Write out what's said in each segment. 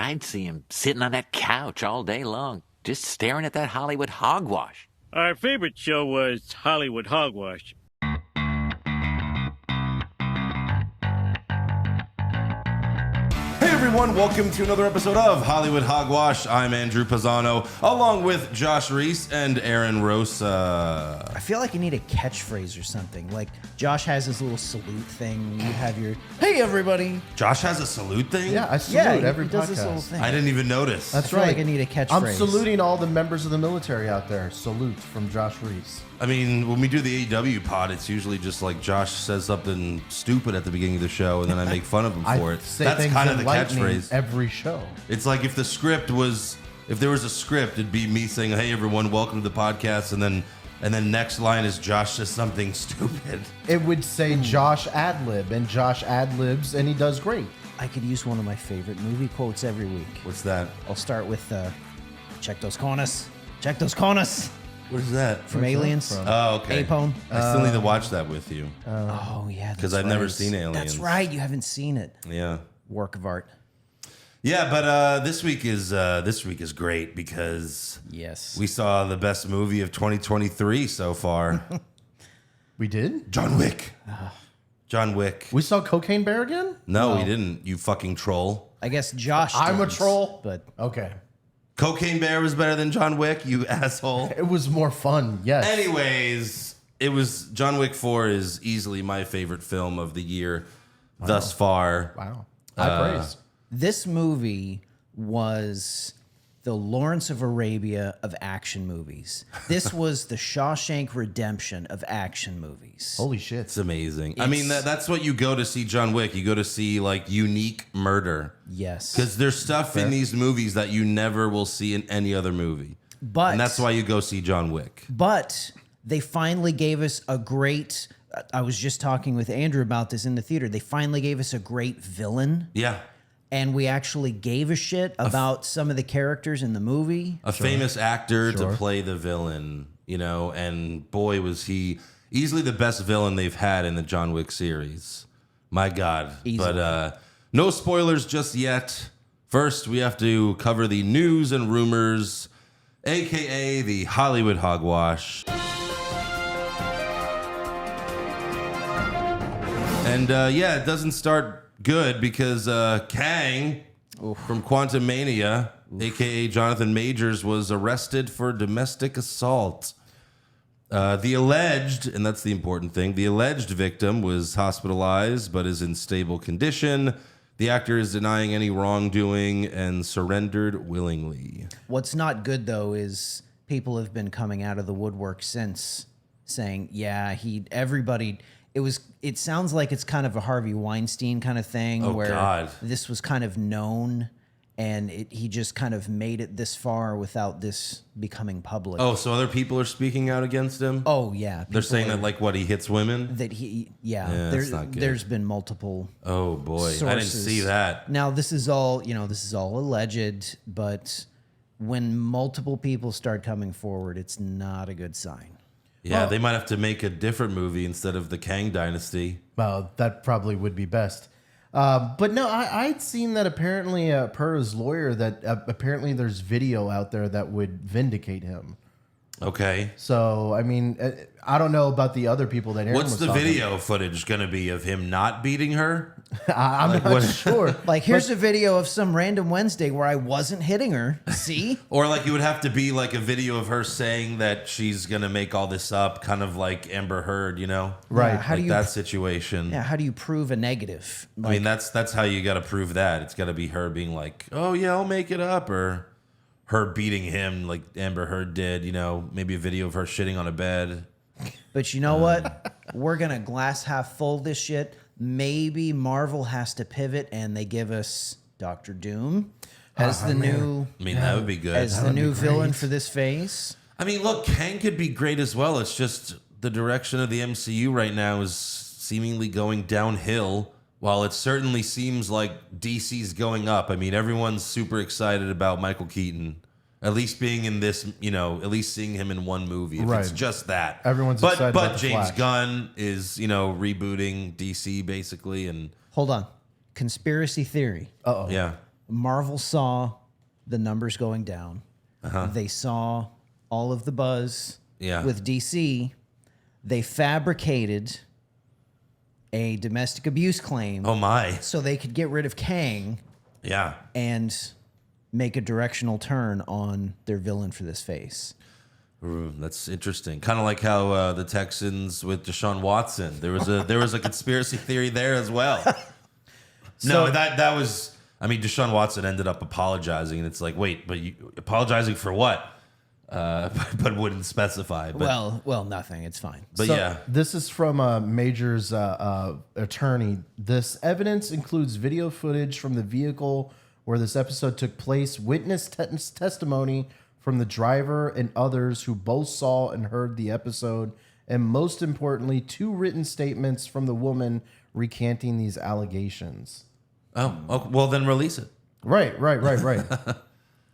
I'd see him sitting on that couch all day long, just staring at that Hollywood hogwash. Our favorite show was Hollywood Hogwash. Hey everyone, welcome to another episode of Hollywood Hogwash. I'm Andrew Pisano, along with Josh Reese and Aaron Rosa. I feel like you need a catchphrase or something. Like Josh has his little salute thing. You have your "Hey everybody." Josh has a salute thing? Yeah, I salute every he does this little podcast. thing. I didn't even notice. That's I feel right. like I need a catchphrase. I'm saluting all the members of the military out there. Salute from Josh Reese. I mean, when we do the AEW pod, it's usually just like Josh says something stupid at the beginning of the show, and then I make fun of him for it. Say That's things kind of the enlightening catchphrase. every show. It's like if there was a script, it'd be me saying, "Hey everyone, welcome to the podcast," and then next line is Josh says something stupid. It would say Josh ad-lib, and Josh ad-libs, and he does great. I could use one of my favorite movie quotes every week. What's that? I'll start with "Check those corners, check those corners" What is that? from Aliens. Oh, okay. Apone. I still need to watch that with you. Oh yeah, Because that's I've never right. seen Aliens. That's right. You haven't seen it. Yeah. Work of art. Yeah, but this week is great because Yes. we saw the best movie of 2023 so far. We did? John Wick. John Wick. We saw Cocaine Bear again? No, we didn't. You fucking troll. I guess Josh. I'm a didn't, troll. but Okay. Cocaine Bear was better than John Wick, you asshole. It was more fun, yes. Anyways, it was John Wick 4 is easily my favorite film of the year thus far. Wow. High praise. this movie was the Lawrence of Arabia of action movies. This was the Shawshank Redemption of action movies. Holy shit. It's amazing. I mean, that's what you go to see John Wick. You go to see like unique murder. Yes. Because there's stuff in these movies that you never will see in any other movie. But And that's why you go see John Wick. But they finally gave us a great. I was just talking with Andrew about this in the theater. They finally gave us a great villain, Yeah. and we actually gave a shit about some of the characters in the movie. A famous actor to play the villain, and boy, was he easily the best villain they've had in the John Wick series. My God. Easily. But no spoilers just yet. First, we have to cover the news and rumors, a.k.a. the Hollywood Hogwash. And it doesn't start good because Kang from Quantum Mania, a.k.a. Jonathan Majors, was arrested for domestic assault. The alleged, and that's the important thing, the alleged victim was hospitalized but is in stable condition. The actor is denying any wrongdoing and surrendered willingly. What's not good though is people have been coming out of the woodwork since saying, yeah, everybody. It sounds like it's kind of a Harvey Weinstein kind of thing where God. this was kind of known and he just kind of made it this far without this becoming public. Oh, so other people are speaking out against him? Oh yeah. They're people saying that he hits women? that that's not good. There's been multiple Oh boy, sources. I didn't see that. Now this is all alleged, but when multiple people start coming forward, it's not a good sign. Yeah, they might have to make a different movie instead of the Kang Dynasty. Well, that probably would be best. But no, I'd seen that apparently, per his lawyer, that apparently there's video out there that would vindicate him. Okay. So, I mean, I don't know about the other people that Aaron What's was the talking video footage going to be of him not beating her? I'm not sure. Like, here's a video of some random Wednesday where I wasn't hitting her. See? Or it would have to be like a video of her saying that she's going to make all this up, kind of like Amber Heard, Right. Yeah, how do you that situation. Yeah, how do you prove a negative? I mean, that's how you got to prove that. It's got to be her being like, oh, yeah, I'll make it up. Or her beating him like Amber Heard did, maybe a video of her shitting on a bed. But you know what? We're going to glass half full this shit. Maybe Marvel has to pivot and they give us Doctor Doom as the new That would be good. as the new villain for this phase. I mean, look, Kang could be great as well. It's just the direction of the MCU right now is seemingly going downhill, while it certainly seems like DC's going up. I mean, everyone's super excited about Michael Keaton, at least being in this, at least seeing him in one movie. If it's just that. Everyone's excited But about The James Flash. Gunn is, rebooting DC basically, and Hold on. Conspiracy theory. Uh-oh. yeah. Marvel saw the numbers going down. They saw all of the buzz with DC. They fabricated a domestic abuse claim. Oh my. So they could get rid of Kang. Yeah. And make a directional turn on their villain for this face. That's interesting. Kind of like how the Texans with Deshaun Watson. There was a conspiracy theory there as well. No, that was. I mean, Deshaun Watson ended up apologizing, and it's like, wait, but you apologizing for what? But wouldn't specify. But, well, nothing. It's fine. But yeah, this is from Major's attorney. This evidence includes video footage from the vehicle where this episode took place, witness testimony from the driver and others who both saw and heard the episode, and most importantly, 2 written statements from the woman recanting these allegations. Oh, well, then release it. Right.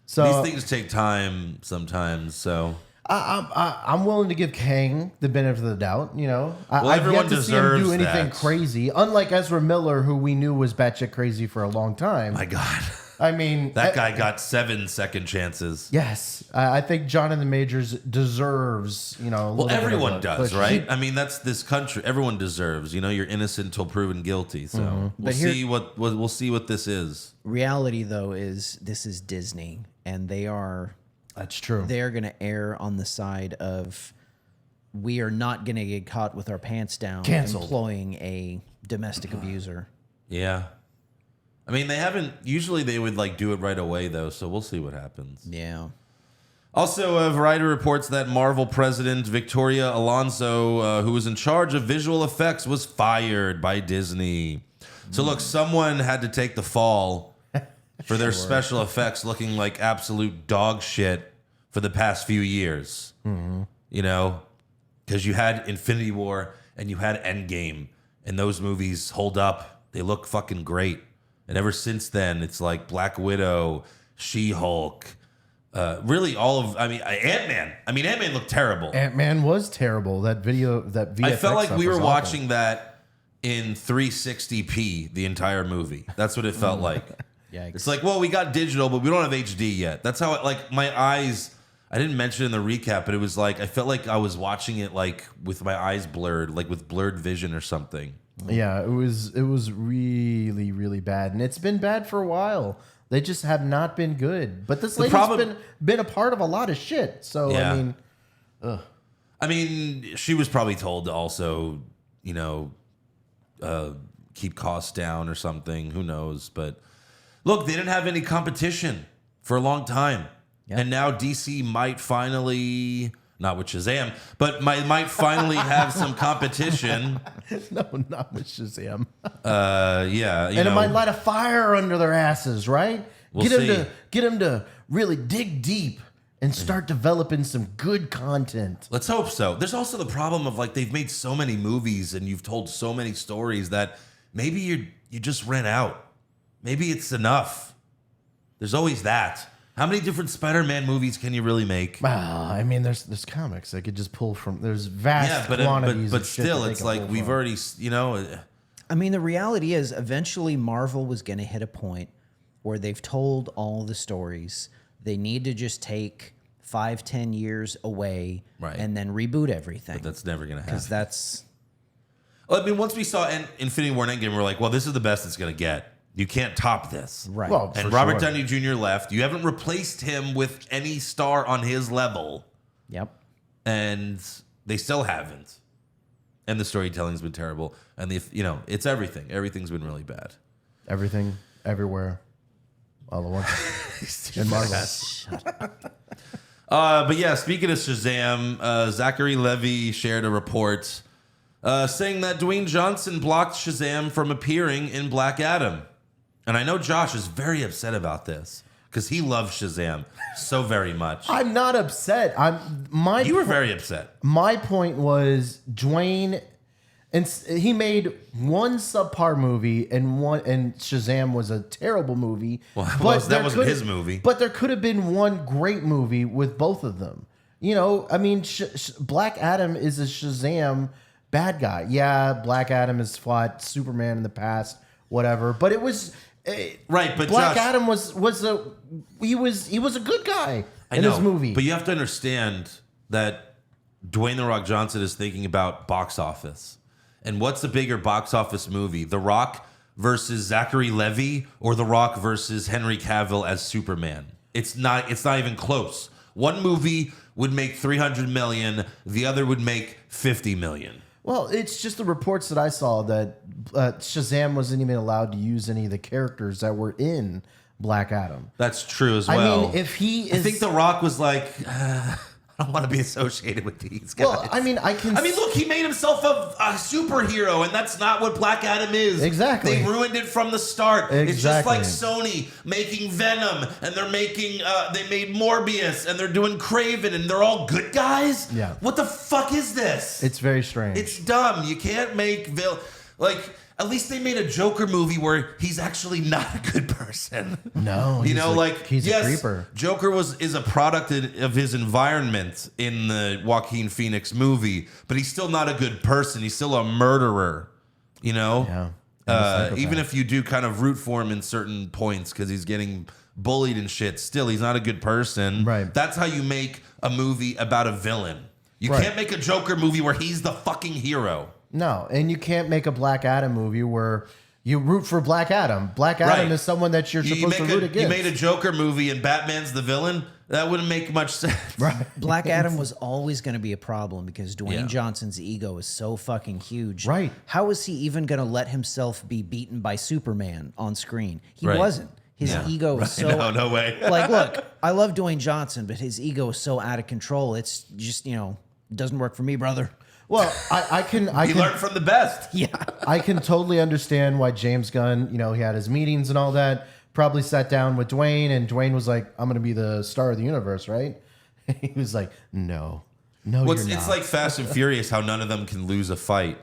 So these things take time sometimes. So I'm willing to give Kang the benefit of the doubt. You know, well, I've everyone yet to see him do deserves anything that. crazy. Unlike Ezra Miller, who we knew was batshit crazy for a long time. my God, I mean, that guy got 7 second chances. Yes, I think Jonathan Majors deserves. You know, a Well, little bit of everyone a does, push. right? I mean, that's this country. Everyone deserves. You know, you're innocent until proven guilty. So we'll see we'll see what this is. Reality, though, is this is Disney, and That's true. they're going to err on the side of we are not going to get caught with our pants down Canceled. employing a domestic abuser. Yeah. I mean, they haven't. Usually, they would like do it right away, though. So we'll see what happens. Yeah. Also, Variety reports that Marvel president Victoria Alonso, who was in charge of visual effects, was fired by Disney. So look, someone had to take the fall for their special effects looking like absolute dog shit for the past few years. You know, because you had Infinity War and you had Endgame, and those movies hold up. They look fucking great. And ever since then, it's like Black Widow, She-Hulk, really all of, Ant-Man. I mean, Ant-Man looked terrible. Ant-Man was terrible. That video, that VFX I felt like stuff we were was awful. watching that in 360p the entire movie. That's what it felt like. Yikes. It's like, well, we got digital, but we don't have HD yet. That's how my eyes, I didn't mention it in the recap, but it was like, I felt like I was watching it like with my eyes blurred, like with blurred vision or something. Yeah, it was really, really bad, and it's been bad for a while. They just have not been good. But this lady's been a part of a lot of shit. So Yeah. I mean, She was probably told to also, you know, keep costs down or something. Who knows? But look, they didn't have any competition for a long time. Yep. And now DC might finally, not with Shazam, but might finally have some competition. no, not with Shazam. Yeah. And it might light a fire under their asses, right? We'll Get them to really dig deep and start developing some good content. Let's hope so. There's also the problem of like they've made so many movies and you've told so many stories that maybe you just ran out. Maybe it's enough. There's always that. How many different Spider-Man movies can you really make? Well, I mean, there's comics they could just pull from. There's vast quantities. but of shit still, that they it's can like pull we've from. already, you know. I mean, the reality is eventually Marvel was going to hit a point where they've told all the stories. They need to just take 5-10 years away Right. and then reboot everything. But that's never gonna happen. Because that's... Well, I mean, once we saw Infinity War and Endgame, we're like, well, this is the best it's gonna get. You can't top this. Right. Well, And for Robert sure. Downey Jr. left. You haven't replaced him with any star on his level. Yep. And they still haven't. And the storytelling's been terrible. And it's everything. Everything's been really bad. Everything, everywhere, all at once. In Marvel. But yeah, speaking of Shazam, Zachary Levi shared a report saying that Dwayne Johnson blocked Shazam from appearing in Black Adam. And I know Josh is very upset about this because he loves Shazam so very much. I'm not upset. You were very upset. My point was Dwayne, and he made one subpar movie, and Shazam was a terrible movie. Well, that there wasn't could've- his movie. But there could have been one great movie with both of them. You know, I mean, Black Adam is a Shazam bad guy. Yeah, Black Adam has fought Superman in the past, whatever. But it was Right, but Black Josh, Adam was a good guy I in know, his movie. but you have to understand that Dwayne The Rock Johnson is thinking about box office. And what's the bigger box office movie? The Rock versus Zachary Levi or The Rock versus Henry Cavill as Superman? It's not even close. One movie would make 300 million, the other would make 50 million. Well, it's just the reports that I saw that Shazam wasn't even allowed to use any of the characters that were in Black Adam. That's true as well. I mean, if he is... I think The Rock was like, I don't want to be associated with these guys. Well, I mean, look, he made himself a superhero, and that's not what Black Adam is. Exactly. They ruined it from the start. Exactly. It's just like Sony making Venom, and they're making, they made Morbius, and they're doing Kraven, and they're all good guys? Yeah. What the fuck is this? It's very strange. It's dumb. You can't make at least they made a Joker movie where he's actually not a good person. No, he's a creeper. Joker is a product of his environment in the Joaquin Phoenix movie, but he's still not a good person. He's still a murderer. Yeah. Even if you do kind of root for him in certain points because he's getting bullied and shit, still he's not a good person. Right. That's how you make a movie about a villain. You can't make a Joker movie where he's the fucking hero. No, and you can't make a Black Adam movie where you root for Black Adam. Black Adam is someone that you're supposed to root against. You made a Joker movie and Batman's the villain? That wouldn't make much sense. Right. Black Adam was always going to be a problem because Dwayne Johnson's ego is so fucking huge. Right. How is he even going to let himself be beaten by Superman on screen? He wasn't. His ego is so... No way. Like, look, I love Dwayne Johnson, but his ego is so out of control. It's just, it doesn't work for me, brother. Well, I can learn from the best. Yeah. I can totally understand why James Gunn, he had his meetings and all that, probably sat down with Dwayne, and Dwayne was like, I'm going to be the star of the universe, right? He was like, no, you're not. It's like Fast and Furious, how none of them can lose a fight,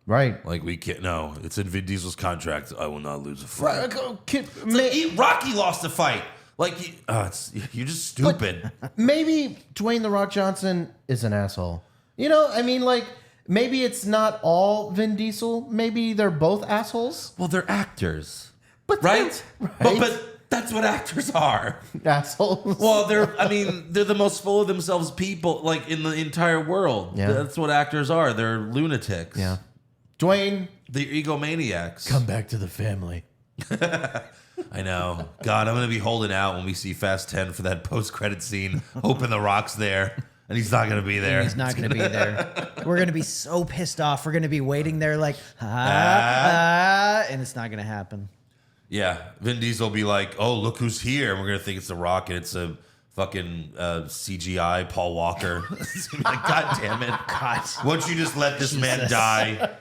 Right. Like, we can't, no, it's in Vin Diesel's contract. I will not lose a fight. Right. Rocky lost a fight. Like, you're just stupid. Maybe Dwayne The Rock Johnson is an asshole. Maybe it's not all Vin Diesel. Maybe they're both assholes. Well, they're actors. But right? But that's what actors are. Assholes. Well, they're the most full of themselves people, like, in the entire world. Yeah. That's what actors are. They're lunatics. Yeah. Dwayne. They're egomaniacs. Come back to the family. I know. God, I'm going to be holding out when we see Fast 10 for that post-credit scene, hoping The Rock's there. And he's not going to be there. He's not going to be there. We're going to be so pissed off. We're going to be waiting there like, and it's not going to happen. Yeah. Vin Diesel will be like, oh, look who's here. And we're going to think it's The Rock, and it's a fucking CGI Paul Walker. Like, God damn it. God. Won't you just let this man die?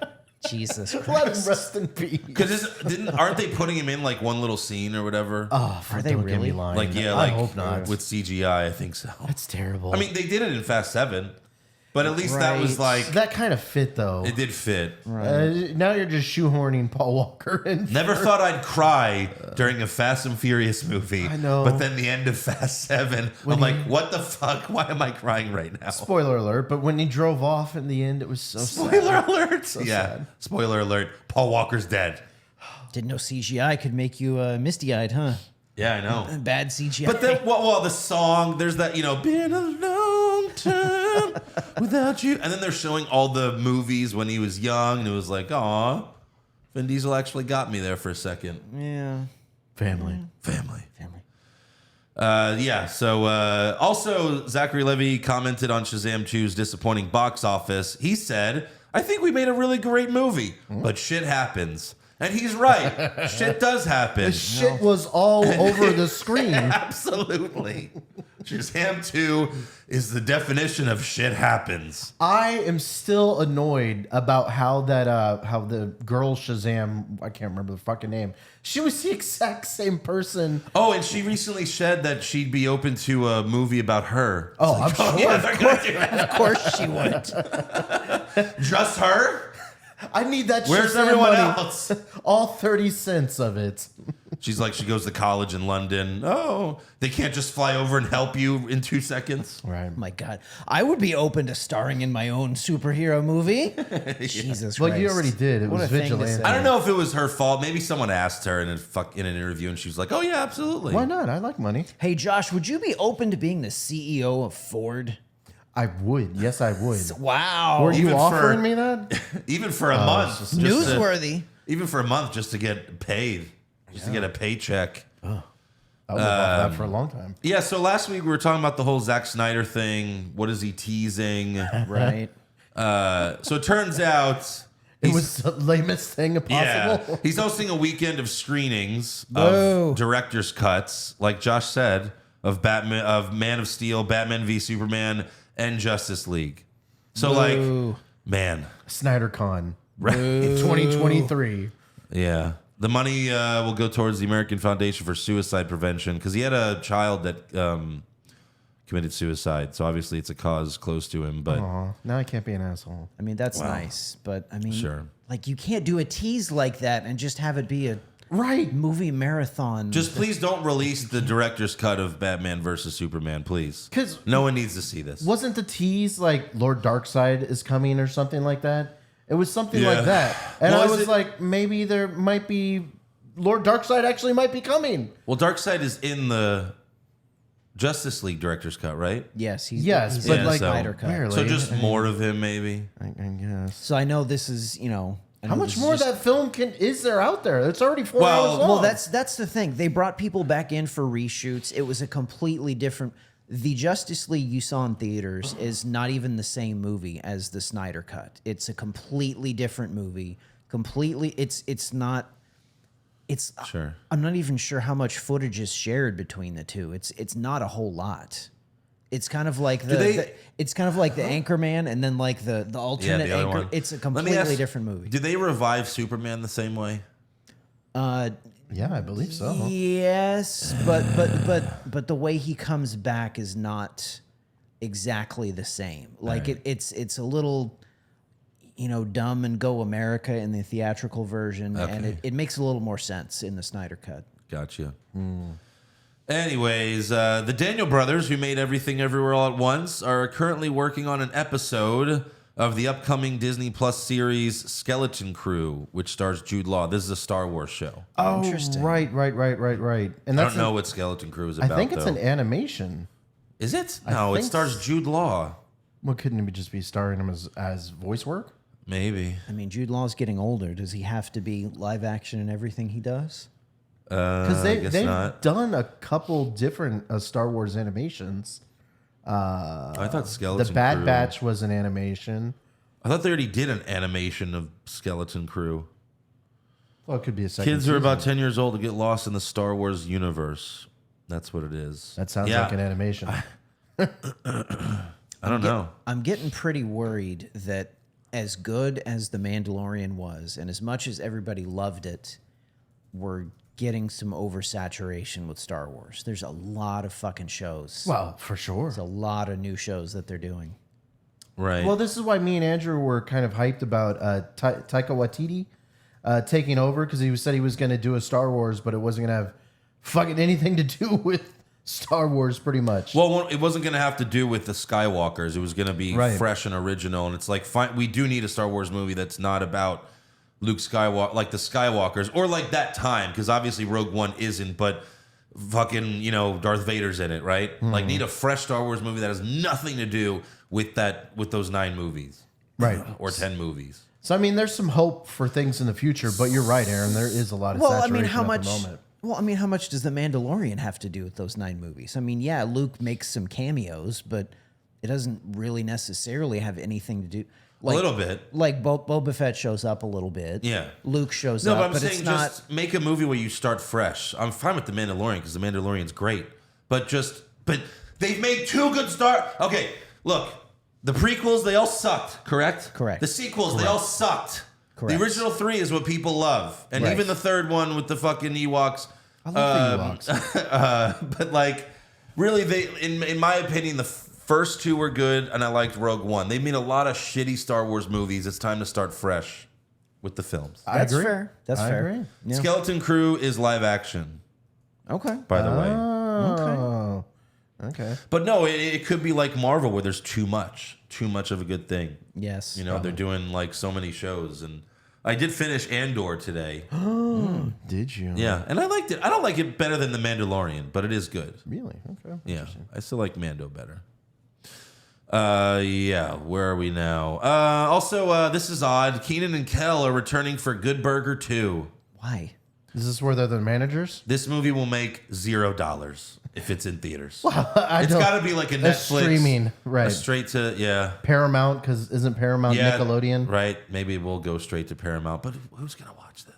Jesus Christ. Let him rest in peace. Because aren't they putting him in like one little scene or whatever? Oh, are they really? I hope not. With CGI, I think so. That's terrible. I mean, they did it in Fast 7, but at least that was like... That kind of fit, though. It did fit. Now you're just shoehorning Paul Walker in. Never thought I'd cry during a Fast and Furious movie. I know. But then the end of Fast 7, I'm like, what the fuck? Why am I crying right now? Spoiler alert, but when he drove off in the end, it was so Spoiler sad. alert. So yeah. sad. Spoiler alert. Paul Walker's dead. Didn't know CGI could make you misty-eyed, huh? Yeah, I know. Bad CGI. But then, well, the song, there's that, been a long time without you. And then they're showing all the movies when he was young, and it was like, aw, Vin Diesel actually got me there for a second. Yeah. Family. Yeah, so also Zachary Levi commented on Shazam 2's disappointing box office. He said, I think we made a really great movie, but shit happens. And he's right. Shit does happen. The shit was all over the screen. Absolutely. Shazam 2 is the definition of shit happens. I am still annoyed about how the girl Shazam, I can't remember the fucking name. She was the exact same person. Oh, and she recently said that she'd be open to a movie about her. Oh, I'm sure. Yeah, they're gonna do that. Of course she would. Just her? I need that Where's Shazam everyone money. else? All 30 cents of it. She's like, she goes to college in London. Oh, they can't just fly over and help you in 2 seconds. Right. Oh my God, I would be open to starring in my own superhero movie. Jesus Christ. Well, you already did. It What was a thing to Vigilante. say. I don't know if it was her fault. Maybe someone asked her in an interview, and she was like, "Oh yeah, absolutely." Why not? I like money. Hey, Josh, would you be open to being the CEO of Ford? I would. Yes, I would. Wow. Were you Even offering for- me that? Even for a month, just Newsworthy. even for a month, just to get paid, just to get a paycheck. I would have offered that for a long time. Yeah. So last week we were talking about the whole Zack Snyder thing. What is he teasing? Right. So it turns out. It was the lamest thing possible. He's hosting a weekend of screenings Whoa. of director's cuts, like Josh said, of Batman, of Man of Steel, Batman v Superman, and Justice League. So, like, man, Snyder Con. right? 2023. Yeah, the money will go towards the American Foundation for Suicide Prevention because he had a child that committed suicide. So obviously, it's a cause close to him. But Aw, now I can't be an asshole. I mean, that's nice, but I mean, Sure. like you can't do a tease like that and just have it be a Right. movie marathon. just please don't release the director's cut of Batman versus Superman, please. 'Cause- no one needs to see this. Wasn't the tease like Lord Darkseid is coming or something like that? It was something Yeah. like that. And Well, I is was it- like, maybe there might be Lord Darkseid actually might be coming. Well, Darkseid is in the Justice League director's cut, right? yes, he's Yes, he's but in like, the Snyder cut. barely. So just more of him, maybe. I guess. So I know this is, I How know much this is more just- of that film is there out there? It's already 4 Well- hours long. Well, that's the thing. They brought people back in for reshoots. It was a completely different. The Justice League you saw in theaters is not even the same movie as the Snyder cut. It's a completely different movie. Completely, it's not. It's Sure. I'm not even sure how much footage is shared between the two. It's not a whole lot. It's kind of like it's kind of like the Anchorman and then like the alternate the other Anchor. one. It's a Let me completely ask, different movie. Do they revive Superman the same way? yeah, I believe so. Yes, but the way he comes back is not exactly the same. Like it's a little, dumb and go America in the theatrical version, and Okay. it makes a little more sense in the Snyder cut. Gotcha. Anyways, the Daniel brothers, who made Everything Everywhere All at Once, are currently working on an episode of the upcoming Disney Plus series Skeleton Crew, which stars Jude Law. This is a Star Wars show. Oh, Interesting. right. And I that's don't know what Skeleton Crew is about, I think it's though. an animation. Is it? No, it think stars Jude Law. Well, couldn't it just be starring him as voice work? Maybe. I mean, Jude Law's getting older. Does he have to be live action in everything he does? Because I guess they've not. done a couple different Star Wars animations. I thought Skeleton The Bad Crew. Batch was an animation. I thought they already did an animation of Skeleton Crew. Well, it could be a second. Kids are about season. 10 years old to get lost in the Star Wars universe. That's what it is. That sounds Yeah. like an animation. I don't know. I'm getting pretty worried that as good as The Mandalorian was, and as much as everybody loved it, we're getting some oversaturation with Star Wars. There's a lot of fucking shows. Well, for sure. There's a lot of new shows that they're doing. Right. Well, this is why me and Andrew were kind of hyped about Taika Waititi taking over, because he said he was going to do a Star Wars, but it wasn't going to have fucking anything to do with Star Wars, pretty much. Well, it wasn't going to have to do with the Skywalkers. It was going to be Right. fresh and original. And it's like, fine, we do need a Star Wars movie that's not about Luke Skywalker, like the Skywalkers, or like that time, because obviously Rogue One isn't, but fucking, Darth Vader's in it, right? Like, need a fresh Star Wars movie that has nothing to do with those 9 movies. Right. Or 10 movies. So, I mean, there's some hope for things in the future, but you're right, Aaron. There is a lot of saturation at the moment. Well, I mean, how much does The Mandalorian have to do with those 9 movies? I mean, yeah, Luke makes some cameos, but it doesn't really necessarily have anything to do. Like, a little bit. Like Boba Fett shows up a little bit. Yeah. Luke shows No, up, but I'm but saying it's not. just make a movie where you start fresh. I'm fine with The Mandalorian because The Mandalorian's great. But they've made 2 good Okay, look, the prequels, they all sucked, correct? Correct. The sequels, they all sucked. Correct. The original 3 is what people love. And Right. even the 3rd one with the fucking Ewoks. I love the Ewoks. But like, really, they, in my opinion, the first 2 were good, and I liked Rogue One. They made a lot of shitty Star Wars movies. It's time to start fresh with the films. I That's agree. fair. That's I fair. agree. Yeah. Skeleton Crew is live action. Okay. by the way. Oh. Okay. But no, it could be like Marvel where there's too much of a good thing. Yes. You know, they're doing like so many shows, and I did finish Andor today. Did you? Yeah, and I liked it. I don't like it better than The Mandalorian, but it is good. Really? Okay. Yeah, I still like Mando better. Yeah, where are we now? Also, this is odd. Keenan and Kel are returning for Good Burger 2. Why? Is this where they're the managers? This movie will make $0 if it's in theaters. It's got to be like a Netflix. streaming, right? Straight to, yeah. Paramount, because isn't Paramount Nickelodeon? Right. Maybe we'll go straight to Paramount, but who's going to watch this?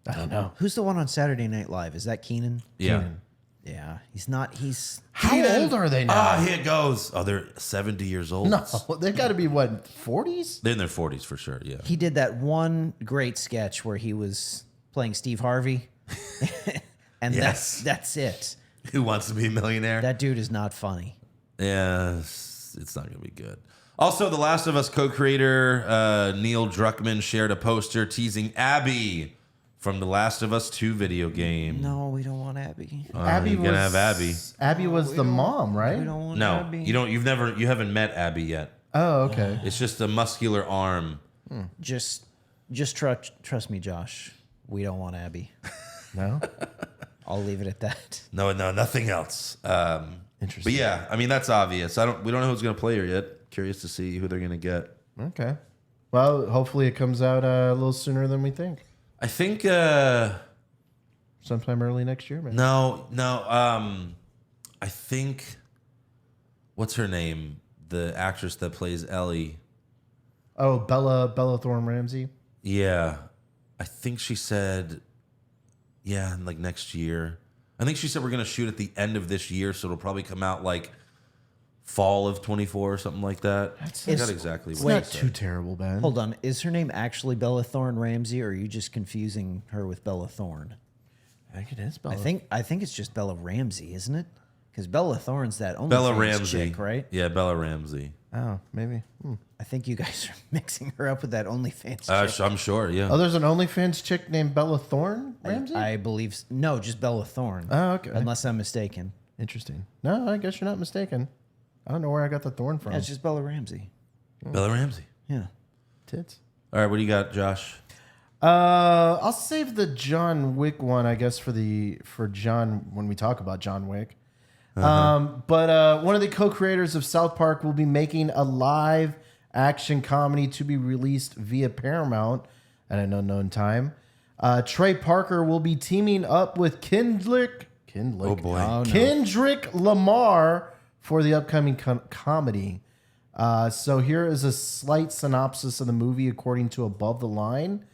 I don't know. Who's the one on Saturday Night Live? Is that Keenan? Yeah. Keenan. Yeah. He's not. He's. How old are they now? Ah, here it goes. Oh, they're 70 years old. No, they got to be what, 40s? They're in their 40s for sure, yeah. He did that one great sketch where he was playing Steve Harvey, and Yes. that's it. Who wants to be a millionaire? That dude is not funny. Yeah, it's not going to be good. Also, The Last of Us co-creator Neil Druckmann shared a poster teasing Abby from The Last of Us 2 video game. No, we don't want Abby. Abby you're gonna have Abby. Abby was the mom, right? We don't want No, Abby. you haven't met Abby yet. Oh, okay. It's just a muscular arm. Just trust me, Josh. We don't want Abby. No? I'll leave it at that. No, nothing else. Interesting. But yeah, I mean that's obvious. We don't know who's gonna play her yet. Curious to see who they're gonna get. Okay. Well, hopefully it comes out a little sooner than we think. I think Sometime early next year, man. no. I think what's her name? The actress that plays Ellie. Oh, Bella Thorne Ramsey. Yeah, I think she said, yeah, like next year. I think she said we're gonna shoot at the end of this year, so it'll probably come out like fall of 24 or something like that. I forgot exactly It's what not she too said. terrible, Ben. Hold on. Is her name actually Bella Thorne Ramsey, or are you just confusing her with Bella Thorne? I think it is Bella. I think it's just Bella Ramsey, isn't it? Because Bella Thorne's that only Bella Ramsey, chick, right? Yeah, Bella Ramsey. Oh, maybe. I think you guys are mixing her up with that OnlyFans chick. I'm sure. Yeah. Oh, there's an OnlyFans chick named Bella Thorne Ramsey? I believe no, just Bella Thorne. Oh, okay. Unless I'm mistaken. Interesting. No, I guess you're not mistaken. I don't know where I got the thorn from. Yeah, it's just Bella Ramsey. Bella Ramsey. Yeah. Tits. All right, what do you got, Josh? I'll save the John Wick one, I guess, for John when we talk about John Wick. But one of the co-creators of South Park will be making a live action comedy to be released via Paramount at an unknown time. Trey Parker will be teaming up with Kendrick Oh boy. Oh, no. Kendrick Lamar for the upcoming comedy. So here is a slight synopsis of the movie according to Above the Line.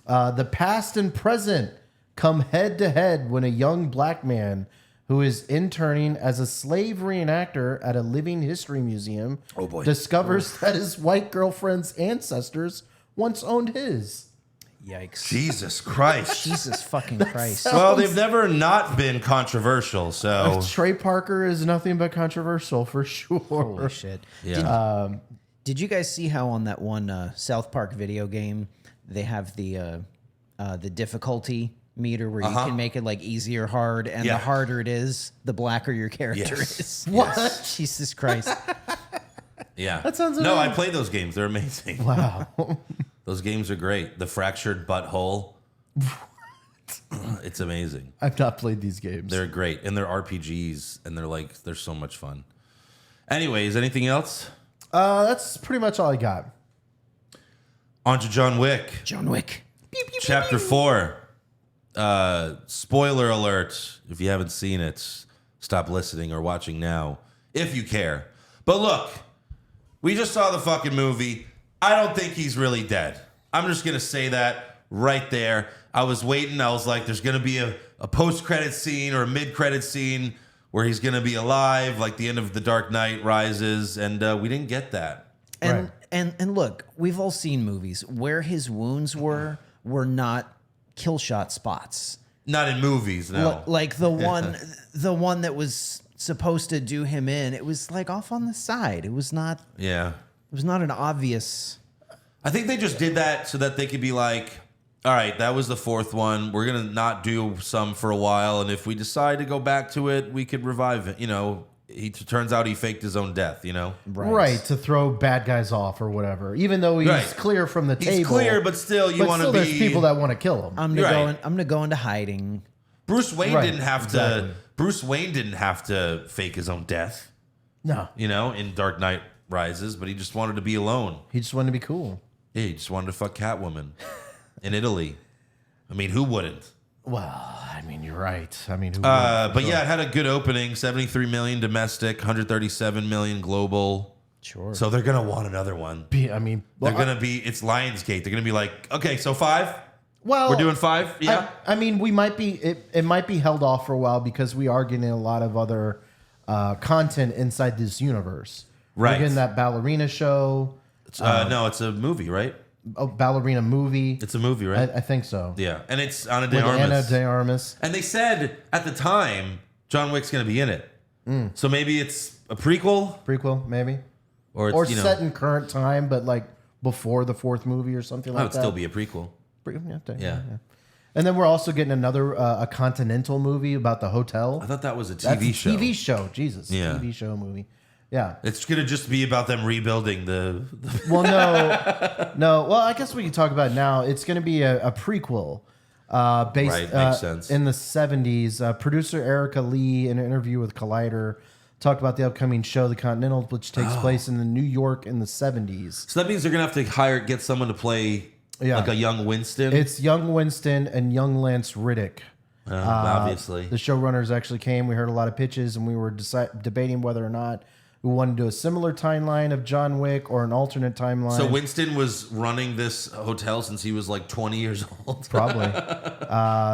The past and present come head to head when a young black man who is interning as a slave reenactor at a living history museum discovers that his white girlfriend's ancestors once owned his. Yikes. Jesus Christ. Jesus fucking Christ. Well, they've never not been controversial, so Trey Parker is nothing but controversial for sure. Holy shit. yeah. Did you guys see how on that one South Park video game they have the difficulty meter where you can make it like easy or hard, and the harder it is, the blacker your character is. What? Jesus Christ. Yeah. That sounds No, I amazing. play those games. They're amazing. Wow. Those games are great. The Fractured Butthole. It's amazing. I've not played these games. They're great. And they're RPGs, and they're so much fun. Anyways, anything else? That's pretty much all I got. On to John Wick. John Wick. Chapter 4. Spoiler alert. If you haven't seen it, stop listening or watching now, if you care. But look, we just saw the fucking movie. I don't think he's really dead. I'm just going to say that right there. I was waiting. I was like, there's going to be a post-credit scene or a mid-credit scene where he's going to be alive, like the end of The Dark Knight Rises, and we didn't get that. And and look, we've all seen movies where his wounds were not kill shot spots. Not in movies, no. Like the one that was supposed to do him in, it was like off on the side. It was not Yeah. an obvious. I think they just did that so that they could be like, All right, that was the fourth one. We're going to not do some for a while, and if we decide to go back to it, we could revive it. Turns out he faked his own death, Right, to throw bad guys off or whatever. Even though he's clear from the table. He's clear, but still you want to be... there's people that want to kill him. I'm gonna go into hiding. Bruce Wayne didn't have to... Bruce Wayne didn't have to fake his own death. No. In Dark Knight Rises, but he just wanted to be alone. He just wanted to be cool. Yeah, he just wanted to fuck Catwoman in Italy. I mean, who wouldn't? Well, I mean, you're right. I mean, but yeah, it had a good opening. 73 million domestic, 137 million global. Sure. So they're gonna want another one. I mean, they're gonna be. It's Lionsgate. They're gonna be like, okay, so 5. Well, we're doing 5. Yeah. I mean, we might be. It might be held off for a while because we are getting a lot of other content inside this universe. Right. We're getting that ballerina show. No, it's a movie, right? A ballerina movie. It's a movie, right? I think so. Yeah, and it's Ana de With Armas. Ana de Armas. And they said at the time John Wick's going to be in it. So maybe it's a prequel, Prequel, maybe. or it's, Or set in current time, but like before the fourth movie or something that like would that. still be a prequel. Yeah. And then we're also getting another a Continental movie about the hotel. I thought that was a That's TV a show. TV show, Jesus. Yeah. TV show movie. Yeah. It's going to just be about them rebuilding the Well, no. Well, I guess we can talk about it now. It's going to be a prequel based Right, makes sense. in the 70s. Producer Erica Lee, in an interview with Collider, talked about the upcoming show, The Continental, which takes place in New York in the 70s. So that means they're going to have to get someone to play like a young Winston. It's young Winston and young Lance Riddick. Obviously. The showrunners actually came. We heard a lot of pitches, and we were debating whether or not we wanted to do a similar timeline of John Wick or an alternate timeline. So Winston was running this hotel since he was like 20 years old. Probably.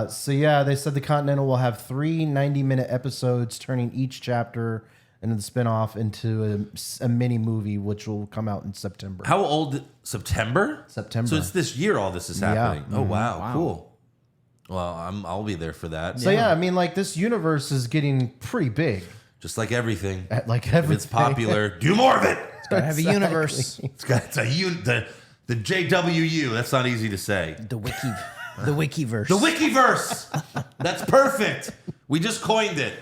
So yeah, they said the Continental will have 3 90-minute episodes, turning each chapter and the spinoff into a mini movie, which will come out in September. How old? September? September. So it's this year all this is happening. Oh, wow. Cool. Well, I'll be there for that. So yeah, I mean, like this universe is getting pretty big. Just like everything. Like If everything. it's popular, do more of it. Gotta have a universe. It's the JWU. That's not easy to say. The Wikiverse. The Wikiverse. That's perfect. We just coined it.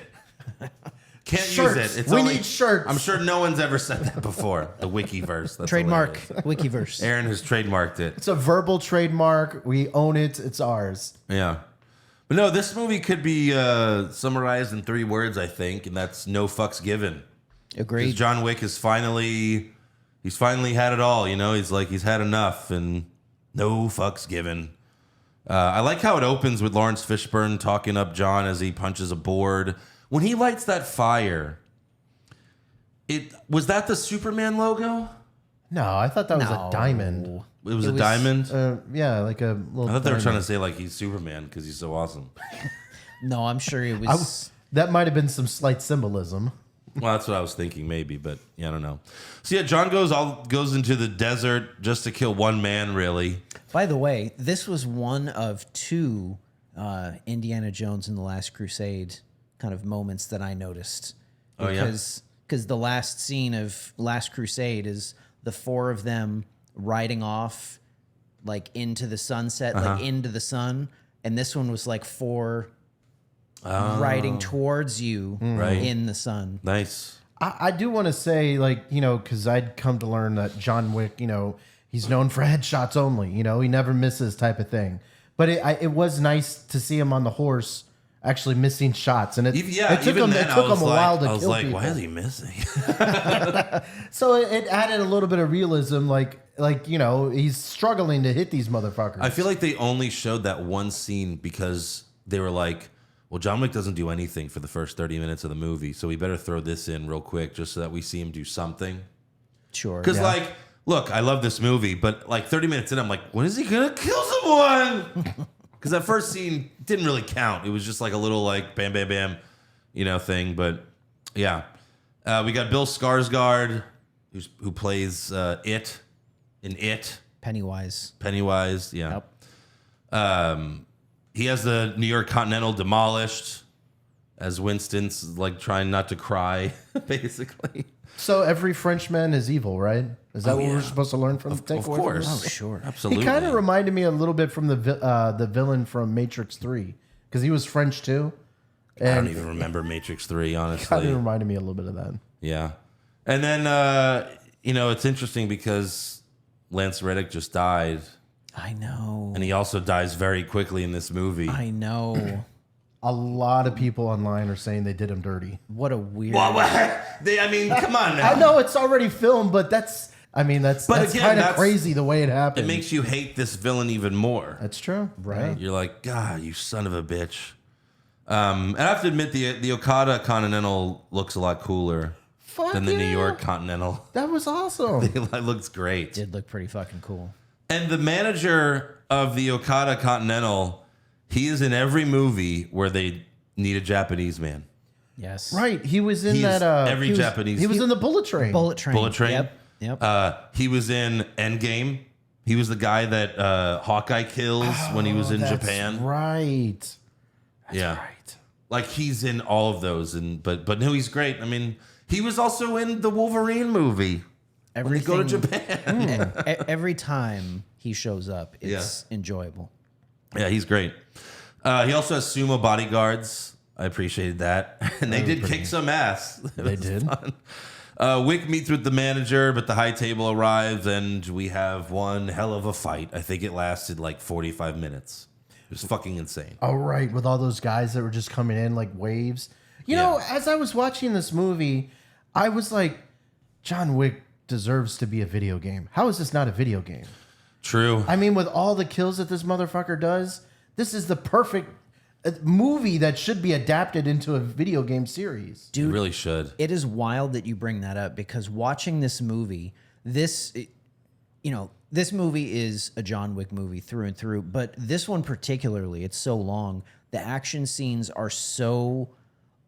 Can't Shirts. use it. We need shirts. I'm sure no one's ever said that before. The Wikiverse. That's Trademark hilarious. Wikiverse. Aaron has trademarked it. It's a verbal trademark. We own it. It's ours. Yeah. But no, this movie could be summarized in 3 words, I think, and that's no fucks given. Agreed. Because John Wick is finally had it all, he's had enough and no fucks given. I like how it opens with Lawrence Fishburne talking up John as he punches a board. When he lights that fire, was that the Superman logo? No, I thought that was a diamond. It was a diamond? Yeah, like a little I thought they were diamond. trying to say like he's Superman because he's so awesome. No, I'm sure it was. That might have been some slight symbolism. Well, that's what I was thinking, maybe, but yeah, I don't know. So yeah, John goes into the desert just to kill one man, really. By the way, this was one of 2 Indiana Jones and the Last Crusade kind of moments that I noticed. Because the last scene of Last Crusade is the 4 of them riding off like into the sunset, like into the sun. And this one was like 4 riding towards you in the sun. Nice. I do want to say, like, because I'd come to learn that John Wick, he's known for headshots only. He never misses type of thing. But it was nice to see him on the horse actually missing shots. And it took him a while to kill people. I was like, why is he missing? So it added a little bit of realism, like he's struggling to hit these motherfuckers. I feel like they only showed that one scene because they were like, well, John Wick doesn't do anything for the first 30 minutes of the movie, so we better throw this in real quick just so that we see him do something. Sure. Because, look, I love this movie, but 30 minutes in, I'm like, when is he going to kill someone? Because that first scene didn't really count. It was just like a little bam, bam, bam, thing. But, yeah. We got Bill Skarsgård, who plays It in It. Pennywise, yeah. Yep. He has the New York Continental demolished. as Winston's like trying not to cry, basically. So every Frenchman is evil, right? Is that what we're supposed to learn from the takeaway? Of course. Oh, sure. Absolutely. He kind of reminded me a little bit from the villain from Matrix 3 because he was French too. I don't even remember Matrix 3, honestly. Kind of reminded me a little bit of that. Yeah. And then, it's interesting because Lance Reddick just died. I know. And he also dies very quickly in this movie. I know. A lot of people online are saying they did him dirty. What a weird. Come on now. I know it's already filmed, but that's kind of crazy the way it happened. It makes you hate this villain even more. That's true. Right. You're like, God, you son of a bitch. And I have to admit, the Okada Continental looks a lot cooler than the New York Continental. That was awesome. It looks great. Did look pretty fucking cool. And the manager of the Okada Continental, he is in every movie where they need a Japanese man. Yes. Right. He was in He's every Japanese. He was in the Bullet Train. Bullet Train. Bullet Train. Yep. He was in Endgame. He was the guy that Hawkeye kills when he was in Japan. Right. That's right. Like he's in all of those, but no, he's great. I mean, he was also in the Wolverine movie. When they go to Japan. Every time he shows up, it's enjoyable. Yeah, he's great. He also has sumo bodyguards. I appreciated that. And they did kick some ass. They did. Fun. Wick meets with the manager, but the high table arrives, and we have one hell of a fight. I think it lasted like 45 minutes. It was fucking insane. Oh, right. With all those guys that were just coming in like waves. You know, as I was watching this movie, I was like, John Wick deserves to be a video game. How is this not a video game? True. I mean, with all the kills that this motherfucker does, this is the perfect movie that should be adapted into a video game series. Dude, it really should. It is wild that you bring that up because watching this movie, this movie is a John Wick movie through and through, but this one particularly, it's so long. The action scenes are so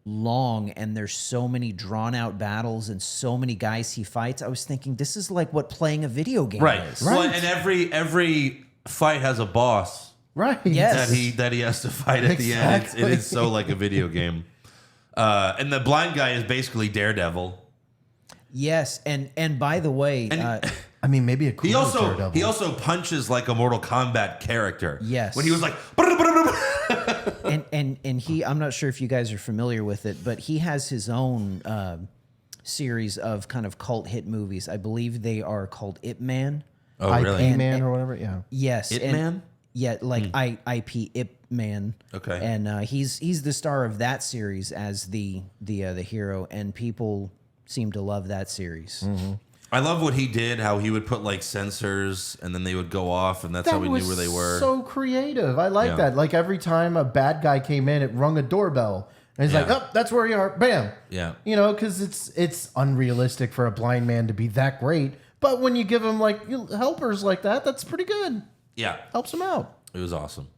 long and there's so many drawn out battles and so many guys he fights. I was thinking this is like what playing a video game is. Well, and every fight has a boss. Right. Yes. That he has to fight at the end. It is so like a video game. And the blind guy is basically Daredevil. Yes, and by the way, I mean, maybe a cool Daredevil. He also punches like a Mortal Kombat character. Yes. When he was like and he, I'm not sure if you guys are familiar with it, but he has his own series of kind of cult hit movies. I believe they are called Ip Man. Oh, really? IP Man or whatever. Yeah. Yes. Ip Man? Yeah, like IP Ip Man. Okay. And he's the star of that series as the hero, and people seem to love that series. Mm-hmm. I love what he did, how he would put like sensors and then they would go off and that's how we knew where they were. So creative. I like that. Like every time a bad guy came in, it rung a doorbell. And he's like, oh, that's where you are. Bam. Yeah. You know, because it's unrealistic for a blind man to be that great. But when you give him like helpers like that, that's pretty good. Yeah. Helps him out. It was awesome.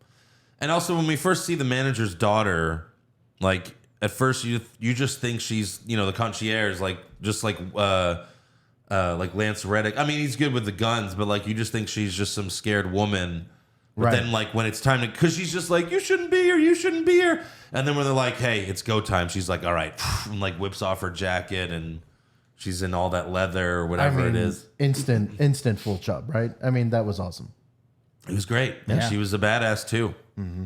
And also when we first see the manager's daughter, like at first you just think she's, the concierge, like just like Lance Reddick. I mean, he's good with the guns, but like you just think she's just some scared woman. But then like when it's time to, because she's just like, you shouldn't be here, you shouldn't be here. And then when they're like, hey, it's go time, she's like, all right, and like whips off her jacket and she's in all that leather or whatever it is. Instant full chub, right? I mean, that was awesome. It was great. And she was a badass too. Mm-hmm.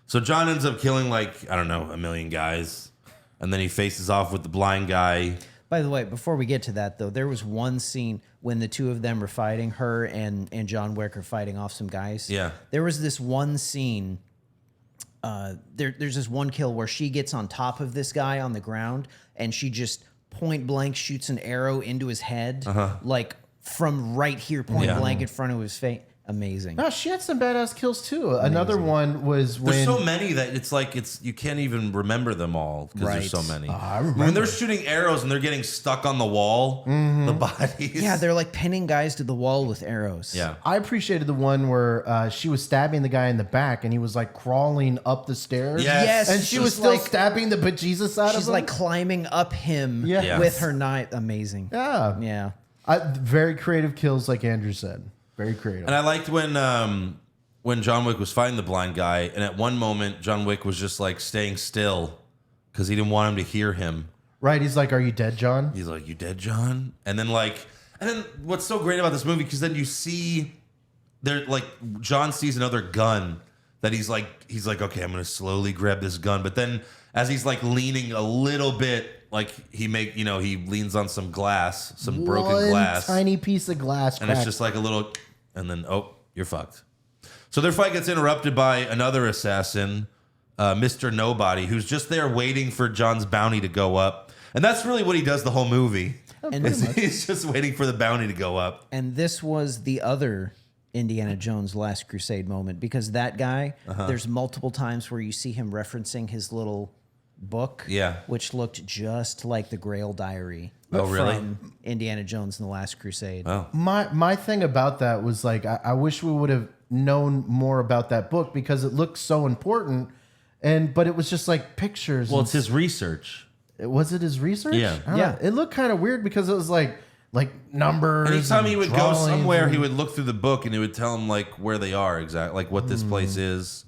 So John ends up killing like, I don't know, 1 million guys. And then he faces off with the blind guy. By the way, before we get to that, though, there was one scene when the two of them were fighting, her and John Wick are fighting off some guys. Yeah. There was this one scene, there's this one kill where she gets on top of this guy on the ground, and she just point blank shoots an arrow into his head, like from right here, point blank in front of his face. Amazing. No, she had some badass kills too. Amazing. Another one was when there's so many that it's like you can't even remember them all because there's so many. I remember. When they're shooting arrows and they're getting stuck on the wall, the bodies. Yeah, they're like pinning guys to the wall with arrows. Yeah. I appreciated the one where she was stabbing the guy in the back and he was like crawling up the stairs. Yes. And she was still stabbing the bejesus out of him. She's like climbing up him with her knife. Amazing. Yeah. Yeah. Very creative kills, like Andrew said. Very creative. And I liked when John Wick was fighting the blind guy, and at one moment John Wick was just like staying still, because he didn't want him to hear him. Right. He's like, "Are you dead, John?" He's like, "You dead, John?" And then what's so great about this movie, because then you see there, like, John sees another gun that he's like, okay, I'm gonna slowly grab this gun. But then as he's like leaning a little bit, like he leans on some glass, some broken glass, tiny piece of glass, and it's just like a little, and then you're fucked. So their fight gets interrupted by another assassin, Mr. Nobody, who's just there waiting for John's bounty to go up. And that's really what he does the whole movie. And He's just waiting for the bounty to go up. And this was the other Indiana Jones Last Crusade moment, because that guy, there's multiple times where you see him referencing his little book, which looked just like the Grail Diary. Oh, really? From Indiana Jones and the Last Crusade. Oh. My thing about that was like, I wish we would have known more about that book, because it looked so important, but it was just like pictures. Well, it's his research. Was it his research? Yeah. I don't know. It looked kind of weird because it was like numbers. Anytime he would go drawings somewhere, he would look through the book and it would tell him like where they are exactly, like what this place is.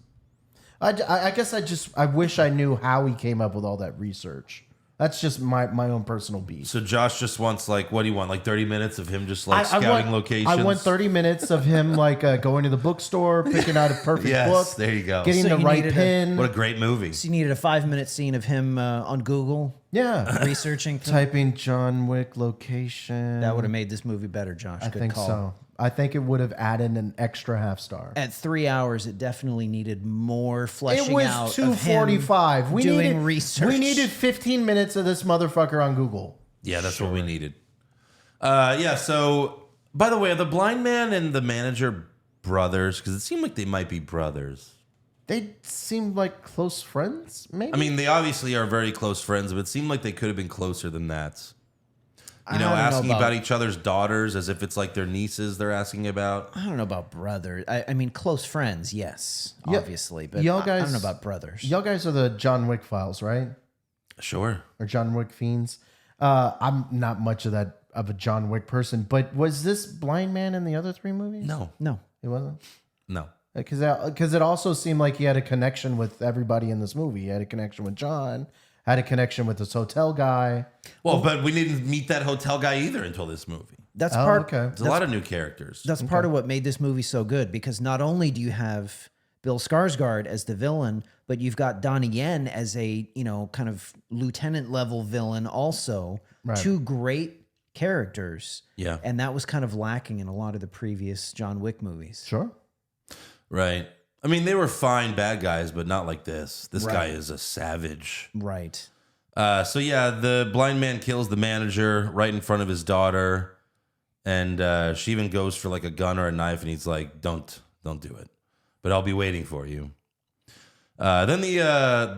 I guess I wish I knew how he came up with all that research. That's just my own personal beef. So Josh just wants, like, what do you want? Like 30 minutes of him just like scouting locations? I want 30 minutes of him like going to the bookstore, picking out a perfect book. There you go. Getting So the you right needed pin. What a great movie. So you needed a 5-minute scene of him on Google researching. Typing John Wick location. That would have made this movie better, Josh. I Good think call. so. I think it would have added an extra half star. At 3 hours, it definitely needed more fleshing It was out. 2:45. We doing needed research. We needed 15 minutes of this motherfucker on Google. Yeah, that's what we needed. So, by the way, are the blind man and the manager brothers? Because it seemed like they might be brothers. They seemed like close friends, maybe? I mean, they obviously are very close friends, but it seemed like they could have been closer than that. You know, asking about each other's daughters as if it's like their nieces they're asking about. I don't know about brothers. I mean, close friends, yes, obviously. But y'all I guys, don't know about brothers. Y'all guys are the John Wick files, right? Sure. Or John Wick fiends. I'm not much of a John Wick person, but was this blind man in the other 3 movies? No. It wasn't? No. Because it also seemed like he had a connection with everybody in this movie. He had a connection with John, had a connection with this hotel guy. Well, but we didn't meet that hotel guy either until this movie. That's Okay. There's a lot of new characters. That's part of what made this movie so good, because not only do you have Bill Skarsgård as the villain, but you've got Donnie Yen as a, kind of lieutenant level villain also. Right. 2 great characters. Yeah. And that was kind of lacking in a lot of the previous John Wick movies. Sure. Right. I mean, they were fine bad guys, but not like this. This guy is a savage. Right. So yeah, the blind man kills the manager right in front of his daughter, and she even goes for like a gun or a knife, and he's like, "Don't do it, but I'll be waiting for you." Then the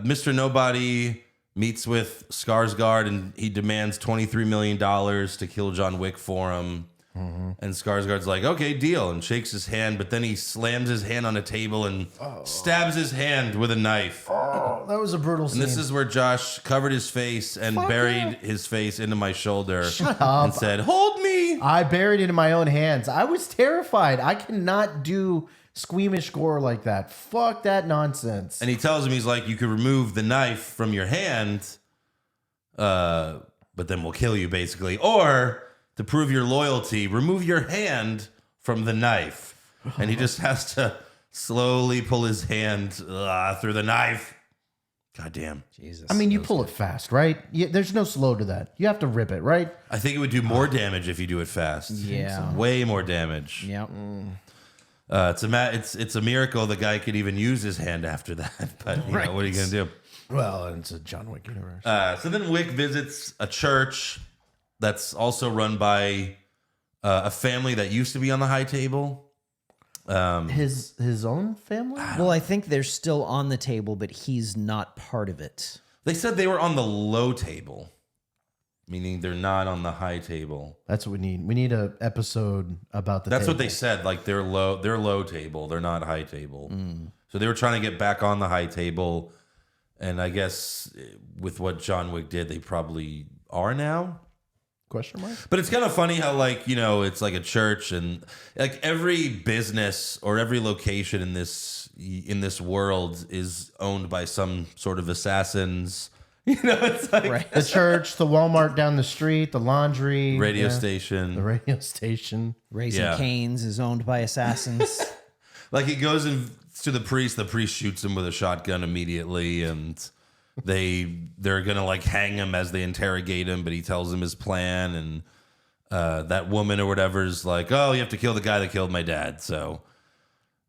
Mr. Nobody meets with Skarsgård, and he demands $23 million to kill John Wick for him. And Skarsgård's like, okay, deal, and shakes his hand, but then he slams his hand on a table and stabs his hand with a knife. Oh, that was a brutal scene. And this is where Josh covered his face and buried his face into my shoulder. Shut up. And said, hold me. I buried it in my own hands. I was terrified. I cannot do squeamish gore like that. Fuck that nonsense. And he tells him, he's like, you could remove the knife from your hand, but then we'll kill you, basically. Or, to prove your loyalty, remove your hand from the knife. And he just has to slowly pull his hand through the knife. God damn. Jesus. I mean, you pull it fast, right? There's no slow to that. You have to rip it, right? I think it would do more damage if you do it fast. Yeah. Way more damage. Yeah. It's a miracle the guy could even use his hand after that. But you know, what are you going to do? Well, it's a John Wick universe. So then Wick visits a church that's also run by a family that used to be on the high table. His own family? Well, I think they're still on the table, but he's not part of it. They said they were on the low table, meaning they're not on the high table. That's what we need. We need an episode about the That's table. what they said. Like they're low table. They're not high table. So they were trying to get back on the high table. And I guess with what John Wick did, they probably are now. Question mark? But it's kind of funny how, like, you know, it's like a church, and like every business or every location in this world is owned by some sort of assassins, It's like The church, the Walmart down the street, the laundry, radio the station. radio station. Raising Yeah. Cane's is owned by assassins. Like he goes in to the priest shoots him with a shotgun immediately, and they're gonna like hang him as they interrogate him, but he tells them his plan, and that woman or whatever is like, oh, you have to kill the guy that killed my dad. So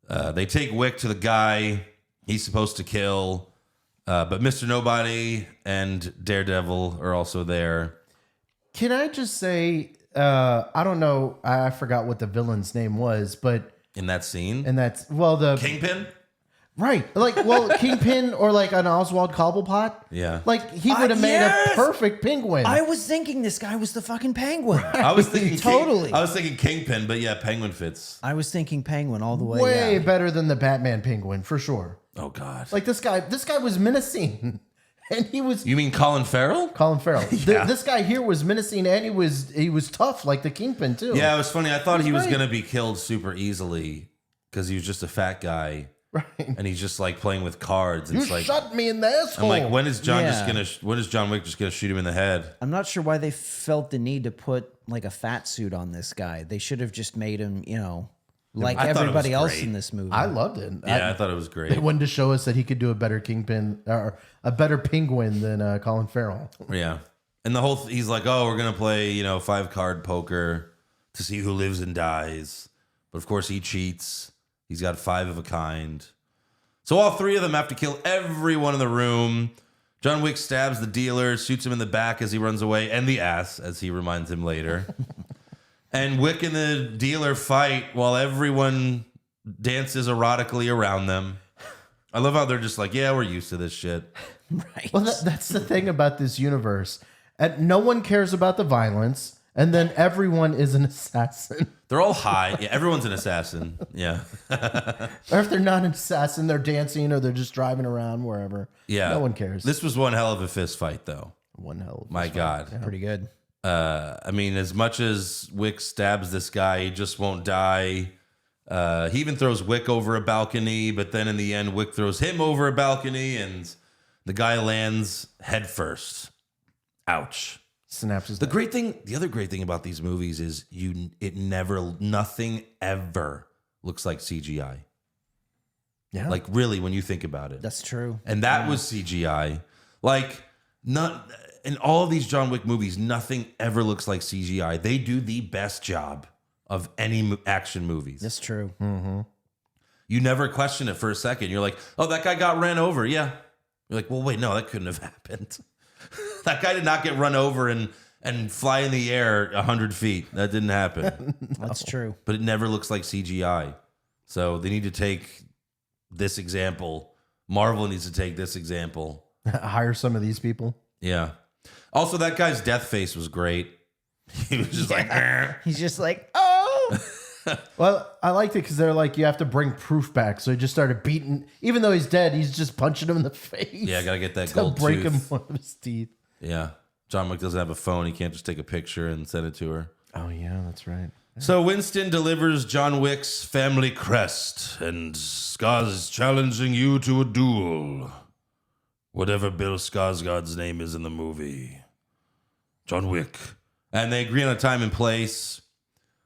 they take Wick to the guy he's supposed to kill, but Mr. Nobody and Daredevil are also there. Can I just say, I don't know, I forgot what the villain's name was, but In that scene, and that's the Kingpin. right, like Kingpin or like an Oswald Cobblepot. Yeah. Like he would have made yes! a perfect penguin. I was thinking this guy was the fucking Penguin. I was thinking Totally. I was thinking Kingpin, but yeah, Penguin fits. I was thinking Penguin all the way. way yeah. better than the Batman penguin for sure. Oh God. Like this guy was menacing, and he was You mean Colin Farrell? Colin Farrell. This guy here was menacing, and he was tough like the Kingpin too. Yeah, it was funny. I thought he was great. going to be killed super easily because he was just a fat guy, right. and he's just like playing with cards. You It's like shot me in the asshole. I'm like, when is John Yeah. when is John Wick just gonna shoot him in the head? I'm not sure why they felt the need to put like a fat suit on this guy. They should have just made him, like I thought it everybody was else great. in this movie. I loved it. Yeah, I thought it was They great. wanted to show us that he could do a better Kingpin or a better penguin than Colin Farrell. Yeah, and the whole he's like, oh, we're gonna play 5-card poker to see who lives and dies, but of course he cheats. He's got 5 of a kind. So all 3 of them have to kill everyone in the room. John Wick stabs the dealer, shoots him in the back as he runs away, and the ass, as he reminds him later. And Wick and the dealer fight while everyone dances erotically around them. I love how they're just like, yeah, we're used to this shit. right. Well, that's the thing about this universe. And no one cares about the violence, and then everyone is an assassin. They're all high. Yeah, everyone's an assassin. Yeah. Or if they're not an assassin, they're dancing or they're just driving around wherever. Yeah. No one cares. This was one hell of a fist fight, though. One hell of a My fight. God. Pretty good. I mean, as much as Wick stabs this guy, he just won't die. He even throws Wick over a balcony, but then in the end, Wick throws him over a balcony, and the guy lands head first. Ouch. Snaps his The neck. other great thing about these movies is nothing ever looks like CGI. Yeah. Like really, when you think about it. That's true. And that was CGI. Like, not in all of these John Wick movies, nothing ever looks like CGI. They do the best job of any action movies. That's true. You never question it for a second. You're like, oh, that guy got ran over. Yeah. You're like, well, wait, no, that couldn't have happened. That guy did not get run over and fly in the air 100 feet. That didn't happen. That's true. But it never looks like CGI. So they need to take this example. Marvel needs to take this example. Hire some of these people. Yeah. Also, that guy's death face was great. He was just like, "Eh." He's just like, oh. Well, I liked it because they're like, you have to bring proof back. So he just started beating, even though he's dead, he's just punching him in the face. Yeah, gotta get that to gold break tooth. him one of his teeth. Yeah. John Wick doesn't have a phone. He can't just take a picture and send it to her. Oh, yeah, that's right. So Winston delivers John Wick's family crest, and Skars is challenging you to a duel. Whatever Bill Skarsgård's name is in the movie. John Wick. And they agree on a time and place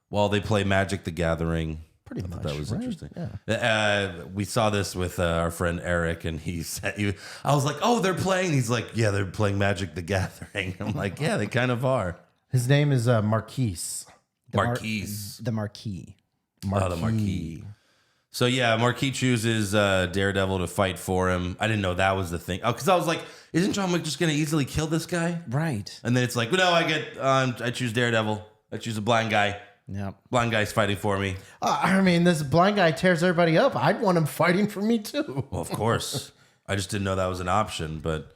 while they play Magic the Gathering. Pretty much. That was right? interesting. Yeah. We saw this with our friend Eric, and I was like, oh, they're playing. He's like, yeah, they're playing Magic the Gathering. I'm like, yeah, they kind of are. His name is Marquise. Marquise. The Marquis. Oh, the Marquis. So yeah, Marquis chooses Daredevil to fight for him. I didn't know that was the thing. Oh, because I was like, isn't John Wick just going to easily kill this guy? Right. And then it's like, no, I choose Daredevil. I choose a blind guy. Yep. Blind guy's fighting for me. I mean, this blind guy tears everybody up. I'd want him fighting for me too. Well, of course. I just didn't know that was an option, but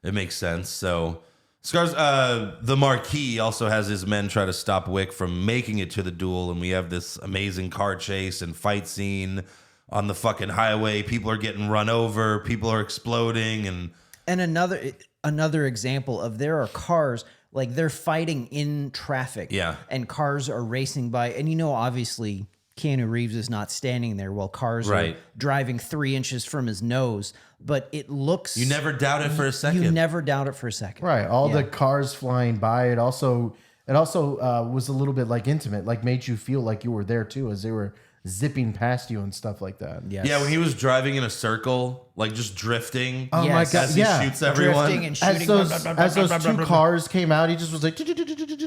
it makes sense. So the Marquis also has his men try to stop Wick from making it to the duel, and we have this amazing car chase and fight scene on the fucking highway. People are getting run over. People are exploding, And another example of there are cars, like they're fighting in traffic. Yeah. And cars are racing by. And obviously Keanu Reeves is not standing there while cars are driving 3 inches from his nose. But it looks... You never doubt it for a second. You never doubt it for a second. Right. All the cars flying by. It also was a little bit like intimate, like made you feel like you were there too, as they were zipping past you and stuff like that. Yes. Yeah, when he was driving in a circle, like just drifting. Oh my God. As he shoots everyone. Drifting and shooting. As those two cars came out, he just was like...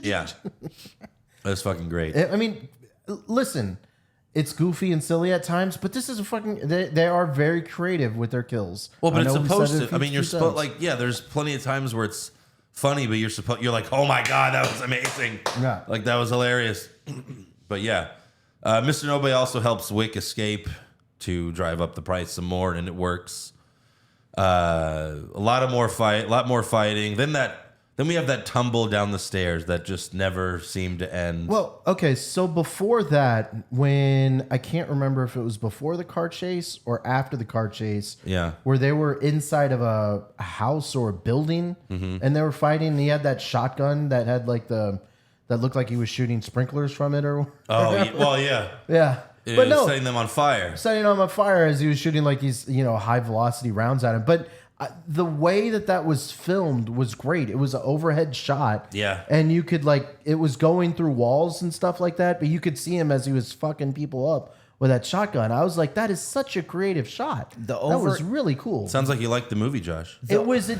Yeah. That's fucking great. I mean, listen, it's goofy and silly at times, but this is a fucking... They are very creative with their kills. Well, but I it's know we supposed said it to. I mean, you're supposed... Like, yeah, there's plenty of times where it's funny, but you're like, oh my God, that was amazing. Yeah. Like, that was hilarious. But yeah. Mr. Nobody also helps Wick escape to drive up the price some more, and it works. A lot more fighting. Then we have that tumble down the stairs that just never seemed to end. Well, okay, so before that, when I can't remember if it was before the car chase or after the car chase, where they were inside of a house or a building, and they were fighting, and he had that shotgun that had like that looked like he was shooting sprinklers from it, or well, yeah, yeah. But no, setting them on fire. Setting them on fire as he was shooting like these, high velocity rounds at him. But the way that was filmed was great. It was an overhead shot. Yeah. And you could it was going through walls and stuff like that, but you could see him as he was fucking people up with that shotgun. I was like, that is such a creative shot. That was really cool. Sounds like you liked the movie, Josh. It wasn't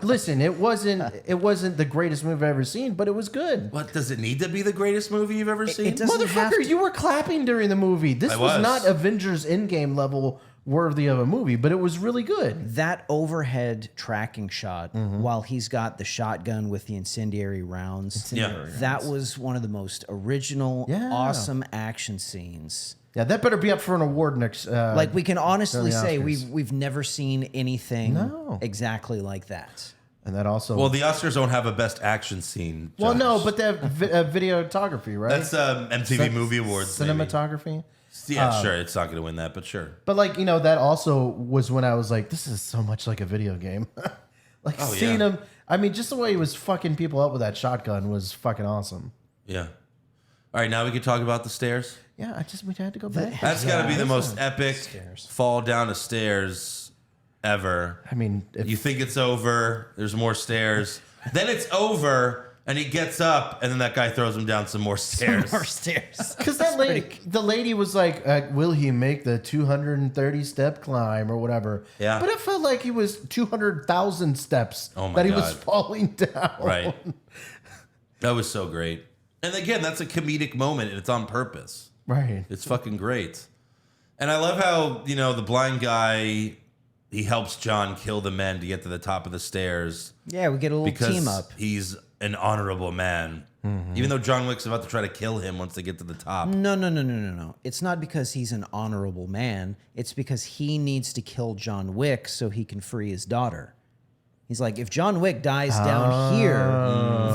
listen, it wasn't the greatest movie I've ever seen, but it was good. What, does it need to be the greatest movie you've ever seen? It doesn't have Motherfucker, to. you were clapping during the movie. This was not Avengers Endgame level worthy of a movie, but it was really good. That overhead tracking shot while he's got the shotgun with the incendiary rounds. That was one of the most original, awesome action scenes. Yeah, that better be up for an award next. Like we can honestly say Oscars. we've never seen anything exactly like that. And that also... Well, the Oscars don't have a best action scene, Josh. Well, no, but they have videography, right? That's MTV Movie Awards. Cinematography? Maybe. Yeah, sure. It's not going to win that, but sure. But that also was when I was like, this is so much like a video game. Seeing him... I mean, just the way he was fucking people up with that shotgun was fucking awesome. Yeah. All right, now we can talk about the stairs. Yeah, we had to go back. That's got to be the most epic fall down the stairs ever. I mean... You think it's over, there's more stairs. Then it's over... And he gets up, and then that guy throws him down some more stairs. Because the lady was like, will he make the 230-step climb or whatever? Yeah. But it felt like he was 200,000 steps that he was falling down. Right. That was so great. And again, that's a comedic moment, and it's on purpose. Right. It's fucking great. And I love how, the blind guy, he helps John kill the men to get to the top of the stairs. Yeah, we get a little team up. He's an honorable man. Even though John Wick's about to try to kill him once they get to the top. No. It's not because he's an honorable man. It's because he needs to kill John Wick so he can free his daughter. He's like, if John Wick dies down here,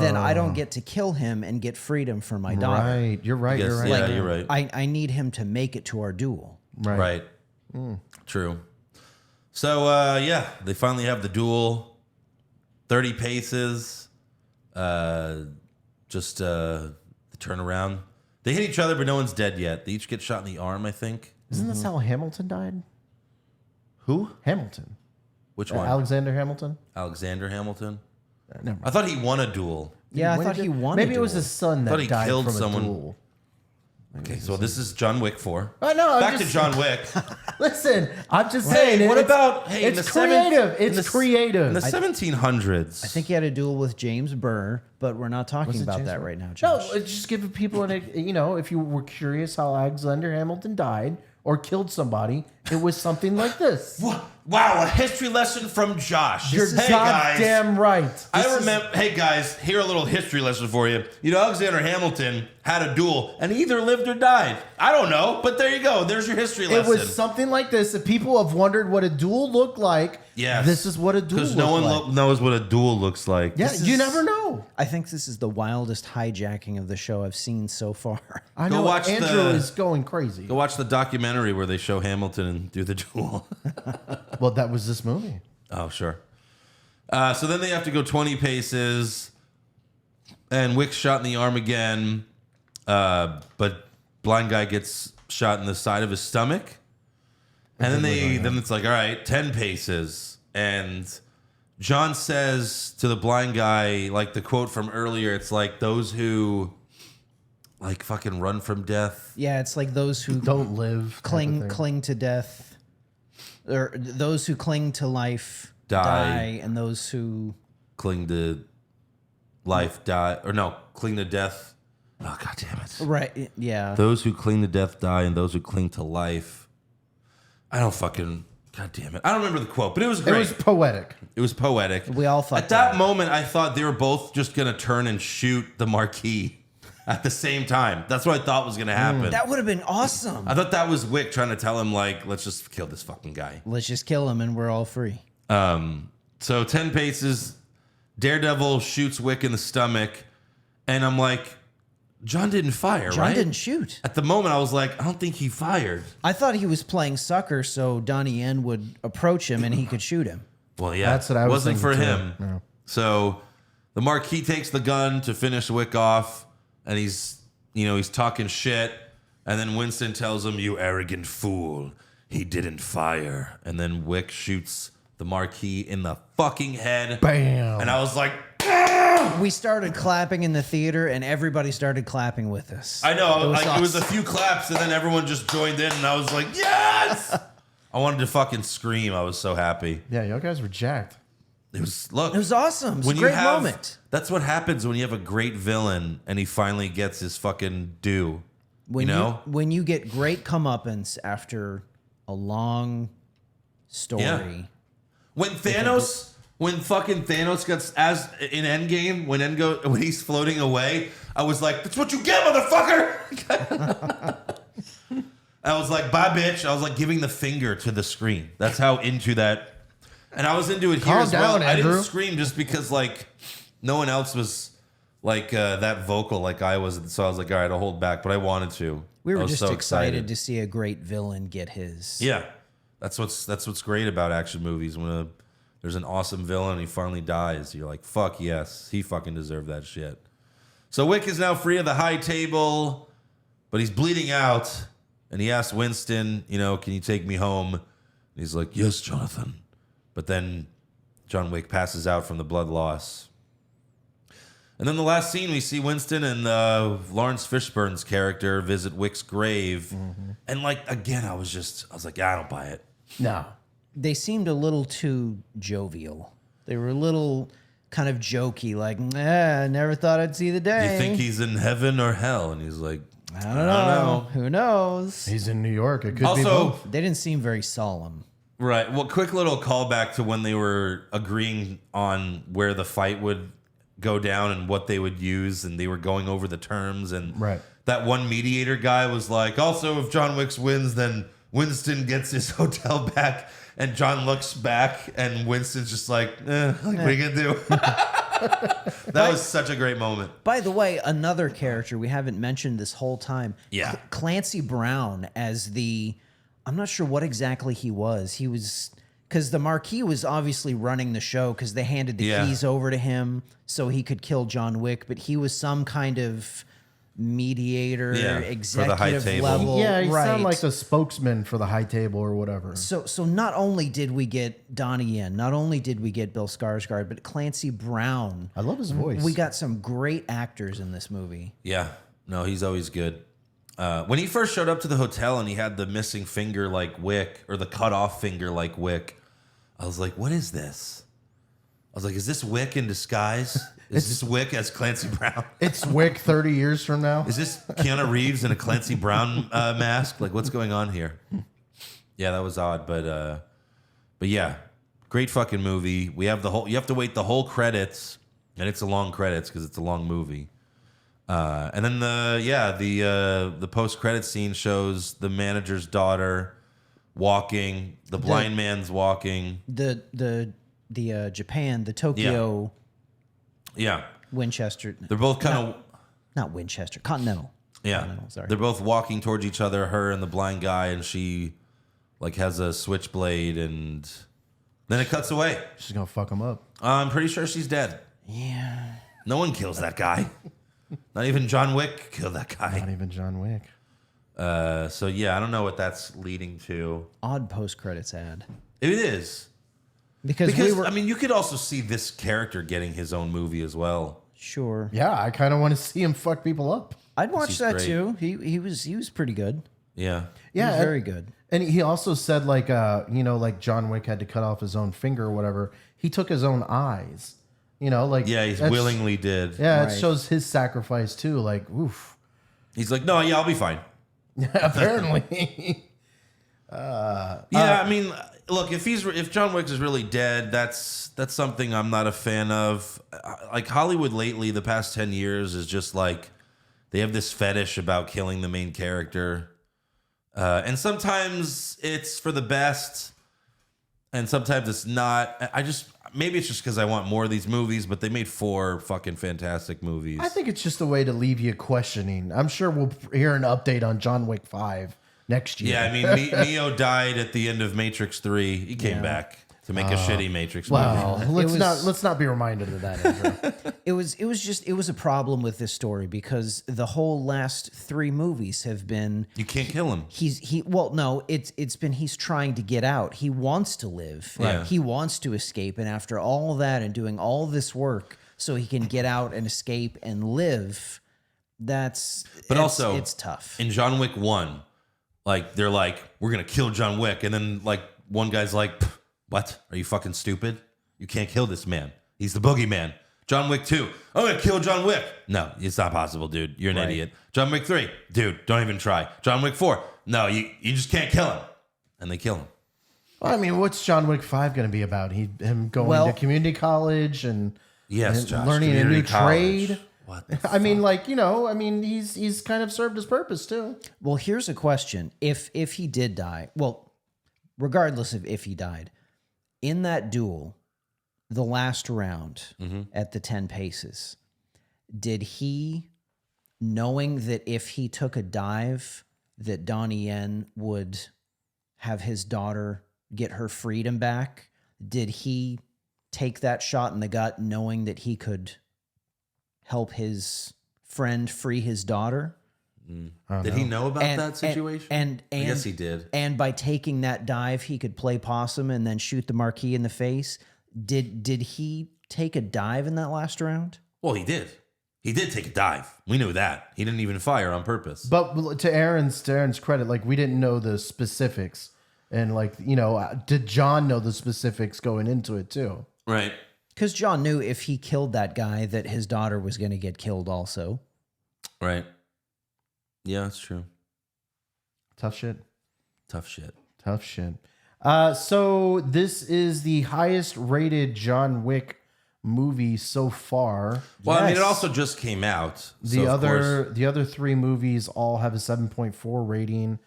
then I don't get to kill him and get freedom for my daughter. Right. You're right. You're right. Yeah, you're right. I need him to make it to our duel. Right. True. So, they finally have the duel. 30 paces. Just the turnaround. They hit each other, but no one's dead yet. They each get shot in the arm, I think. Isn't this how Hamilton died? Who? Hamilton. Which one? Alexander Hamilton. Alexander Hamilton? Never mind. I thought he won a duel. Yeah, I thought he won. Maybe it was his son that he died killed from someone. a duel. Okay, so this is John Wick 4. Oh, no, Back to John Wick. Listen, I'm just saying. What about... Hey, it's creative. It's creative. In the 1700s. I think he had a duel with James Burr, but we're not talking about that right now, Josh. No, just give people if you were curious how Alexander Hamilton died or killed somebody, it was something like this. Wow, a history lesson from Josh. You're goddamn right. I remember. Hey guys, here a little history lesson for you. Alexander Hamilton had a duel, and he either lived or died. I don't know, but there you go. There's your history lesson. It was something like this. If people have wondered what a duel looked like, this is what a duel looks like. Because no one knows what a duel looks like. Yeah, you never know. I think this is the wildest hijacking of the show I've seen so far. I know. Andrew is going crazy. Go watch the documentary where they show Hamilton and do the duel. Well, that was this movie. Oh, sure. So then they have to go 20 paces, and Wick's shot in the arm again, but blind guy gets shot in the side of his stomach. And then it's like, all right, 10 paces. And John says to the blind guy, like the quote from earlier, it's like those who like fucking run from death. Yeah, it's like those who don't live, cling to death, or those who cling to life die, and those who cling to life die, or no, cling to death. Oh, God damn it. Right, yeah. Those who cling to death die, and those who cling to life. I don't fucking, God damn it. I don't remember the quote, but it was great. It was poetic. It was poetic. We all thought at that moment, I thought they were both just going to turn and shoot the marquee at the same time. That's what I thought was going to happen. That would have been awesome. I thought that was Wick trying to tell him, like, let's just kill this fucking guy. Let's just kill him and we're all free. So 10 paces, Daredevil shoots Wick in the stomach, and I'm like, John didn't fire, right? John didn't shoot. At the moment, I was like, I don't think he fired. I thought he was playing sucker so Donnie Yen would approach him and he could shoot him. Well, yeah. That's what I was wasn't for thinking, him. too. Yeah. So the Marquis takes the gun to finish Wick off, and he's talking shit. And then Winston tells him, "You arrogant fool, he didn't fire." And then Wick shoots the Marquis in the fucking head. Bam. And I was like, We started clapping in the theater and everybody started clapping with us. I know. It was It was a few claps, and then everyone just joined in, and I was like, yes! I wanted to fucking scream. I was so happy. Yeah, y'all guys were jacked. It was awesome. It was a great moment. That's what happens when you have a great villain and he finally gets his fucking due. When you get great comeuppance after a long story. Yeah. When fucking Thanos gets as in Endgame, when he's floating away, I was like, "That's what you get, motherfucker!" I was like, "Bye, bitch." I was like giving the finger to the screen. That's how into that. And I was into it here as well. I didn't scream just because like no one else was like that vocal like I was, so I was like, all right, I'll hold back, but I wanted to. We were just so excited to see a great villain get his. Yeah, that's what's great about action movies. When there's an awesome villain and he finally dies, you're like, fuck yes, he fucking deserved that shit. So Wick is now free of the high table, but he's bleeding out, and he asks Winston, can you take me home? And he's like, yes, Jonathan. But then John Wick passes out from the blood loss. And then the last scene, we see Winston and Lawrence Fishburne's character visit Wick's grave. Mm-hmm. And again, I was like, I don't buy it. No. They seemed a little too jovial. They were a little kind of jokey, like, I never thought I'd see the day. Do you think he's in heaven or hell? And he's like, I don't know. Who knows? He's in New York. It could be both. They didn't seem very solemn. Right. Well, quick little callback to when they were agreeing on where the fight would go down and what they would use, and they were going over the terms. And that one mediator guy was like, also, if John Wick wins, then Winston gets his hotel back. And John looks back, and Winston's just like, what are you going to do? That was such a great moment. By the way, another character we haven't mentioned this whole time. Yeah. Clancy Brown as I'm not sure what exactly he was. He was, because the Marquis was obviously running the show because they handed the keys over to him so he could kill John Wick, but he was some kind of mediator, executive high table. level. Yeah, he sounded like the spokesman for the high table or whatever. So not only did we get Donnie Yen, not only did we get Bill Skarsgård, but Clancy Brown. I love his voice. We got some great actors in this movie. Yeah. No, he's always good. When he first showed up to the hotel and he had the missing finger like Wick, or the cut off finger like Wick, I was like, what is this? I was like, is this Wick in disguise? Is this Wick as Clancy Brown? It's Wick 30 years from now. Is this Keanu Reeves in a Clancy Brown mask? Like, what's going on here? Yeah, that was odd, but yeah, great fucking movie. We have you have to wait the whole credits, and it's a long credits because it's a long movie. And then the post credit scene shows the manager's daughter walking, the blind man's walking, the Japan, the Tokyo, Winchester. They're both kind of not Winchester, Continental. Yeah, Continental, sorry. They're both walking towards each other. Her and the blind guy, and she has a switchblade, and then it cuts away. She's gonna fuck him up. I'm pretty sure she's dead. Yeah, no one kills that guy. Not even John Wick killed that guy. Not even John Wick. So yeah, I don't know what that's leading to. Odd post-credits ad. It is. Because I mean, you could also see this character getting his own movie as well. Sure. Yeah, I kind of want to see him fuck people up. I'd watch He's that great. too. He was pretty good. Yeah. Yeah, He was very good. And he also said like like John Wick had to cut off his own finger or whatever. He took his own eyes. Like Yeah, he's willingly did. Yeah, Right. it shows his sacrifice too. Like, oof. He's like, no, yeah, I'll be fine. Apparently. Yeah, I mean, look, if John Wick is really dead, that's something I'm not a fan of. Like Hollywood lately, the past 10 years is just like they have this fetish about killing the main character, and sometimes it's for the best, and sometimes it's not. Maybe it's just because I want more of these movies, but they made 4 fucking fantastic movies. I think it's just a way to leave you questioning. I'm sure we'll hear an update on John Wick 5 next year. Yeah, I mean, Neo died at the end of Matrix 3. He came back to make a shitty Matrix movie. Wow. Let's not be reminded of that, Andrew. It was a problem with this story because the whole last 3 movies have been You can't kill him. it's been he's trying to get out. He wants to live. Right. He wants to escape, and after all that and doing all this work so he can get out and escape and live, it's tough. In John Wick 1, like they're like, we're gonna kill John Wick, and then like one guy's like, what? Are you fucking stupid? You can't kill this man. He's the boogeyman. John Wick 2, I'm gonna kill John Wick. No, it's not possible, dude. You're an idiot. John Wick 3, dude, don't even try. John Wick 4, no, you just can't kill him. And they kill him. Well, I mean, what's John Wick 5 going to be about? Him going to community college and, Josh, learning a new college. trade. What? I mean, he's kind of served his purpose too. Well, here's a question. If he did die, well, regardless of if he died, in that duel, the last round at the 10 paces, did he, knowing that if he took a dive, that Donnie Yen would have his daughter get her freedom back, did he take that shot in the gut knowing that he could help his friend free his daughter? Did he know about that situation? And I guess he did. And by taking that dive, he could play possum and then shoot the Marquis in the face. Did he take a dive in that last round? Well, he did. He did take a dive. We knew that. He didn't even fire on purpose. But to Aaron's credit, like we didn't know the specifics, and did John know the specifics going into it too? Right. Because John knew if he killed that guy, that his daughter was going to get killed also. Right. Yeah, that's true. Tough shit. Tough shit. Tough shit. So this is the highest rated John Wick movie so far. Well, I mean, it also just came out. The other 3 movies all have a 7.4 rating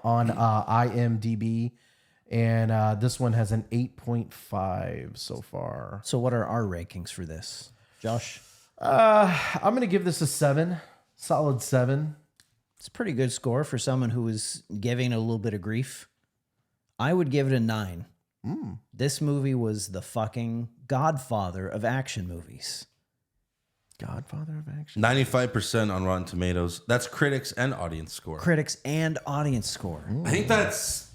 on IMDb, and this one has an 8.5 so far. So what are our rankings for this, Josh? I'm gonna give this a 7, solid 7. It's a pretty good score for someone who was giving it a little bit of grief. I would give it a 9. This movie was the fucking godfather of action movies. Godfather of action. 95% on Rotten Tomatoes. That's critics and audience score. Critics and audience score. I think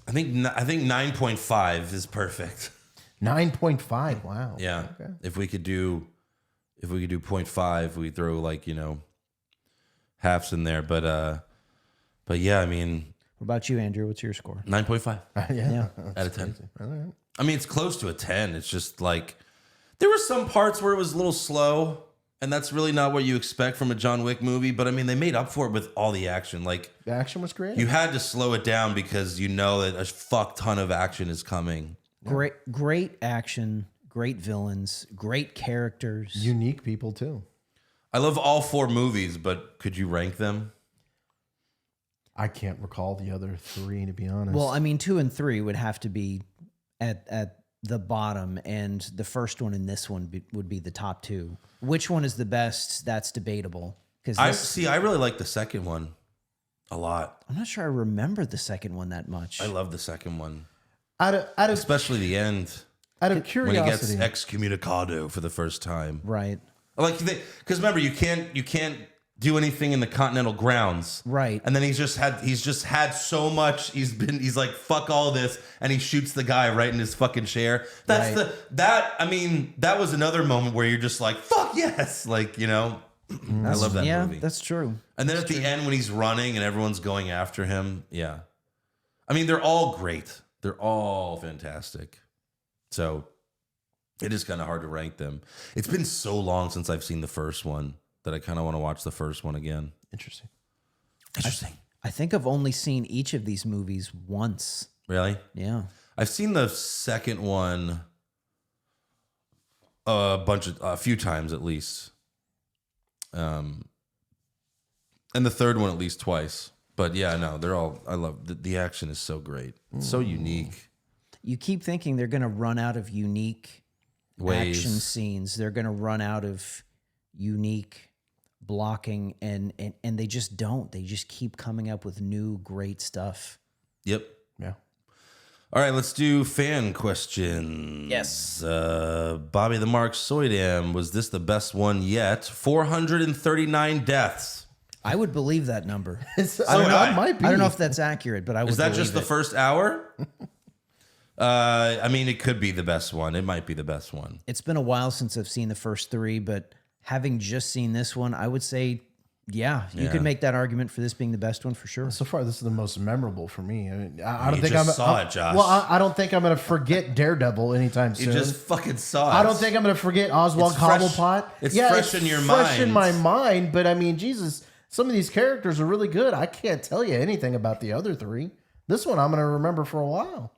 9.5 is perfect. 9.5. Wow. Yeah. Okay. If we could do 0.5, we throw halves in there, but yeah, I mean, What about you, Andrew? What's your score? 9.5 Yeah. out of 10. All right. I mean, it's close to a 10. It's just like there were some parts where it was a little slow, and that's really not what you expect from a John Wick movie, but I mean, they made up for it with all the action. Like, The action was great. you had to slow it down because you know that a fuck ton of action is coming. Great action, great villains, great characters. Unique people too. I love all 4 movies, but could you rank them? I can't recall the other 3 to be honest. Well, I mean, 2 and 3 would have to be at the bottom, and the first one and this one would be the top 2. Which one is the best? That's debatable. Because I really like the second one a lot. I'm not sure I remember the second one that much. I love the second one, out of especially the end out of when he curiosity, gets excommunicado for the first time. Right. Like, because remember, you can't do anything in the Continental grounds. Right. And then he's just had so much. He's like, fuck all this. And he shoots the guy right in his fucking chair. That was another moment where you're just like, fuck yes. Like, you know, I love that movie. Yeah, that's true. And then at the end when he's running and everyone's going after him. Yeah. I mean, they're all great. They're all fantastic. So it is kind of hard to rank them. It's been so long since I've seen the first one that I kind of want to watch the first one again. Interesting. I think I've only seen each of these movies once. Really? Yeah. I've seen the second one a few times at least. And the third one at least twice. But yeah, no, they're all, I love, the action is so great. It's so unique. You keep thinking they're going to run out of unique action scenes. They're going to run out of unique blocking, and they just don't. They just keep coming up with new great stuff. Yep. Yeah. All right, let's do fan questions. Yes. Bobby the Mark Soydam, was this the best one yet? 439 deaths. I would believe that number. That might be. I don't know if that's accurate, but I would. Is that believe just the first hour? I mean, it could be the best one. It might be the best one. It's been a while since I've seen the first three, but having just seen this one, I would say, yeah, you could make that argument for this being the best one for sure. So far, this is the most memorable for me. I mean, I don't You think just saw it, Josh. Well, I don't think I'm going to forget Daredevil anytime soon. You just fucking saw it. I don't think I'm going to forget Oswald It's fresh- Cobblepot. it's fresh in your fresh in mind. my mind, but I mean, Jesus, some of these characters are really good. I can't tell you anything about the other three. This one I'm going to remember for a while.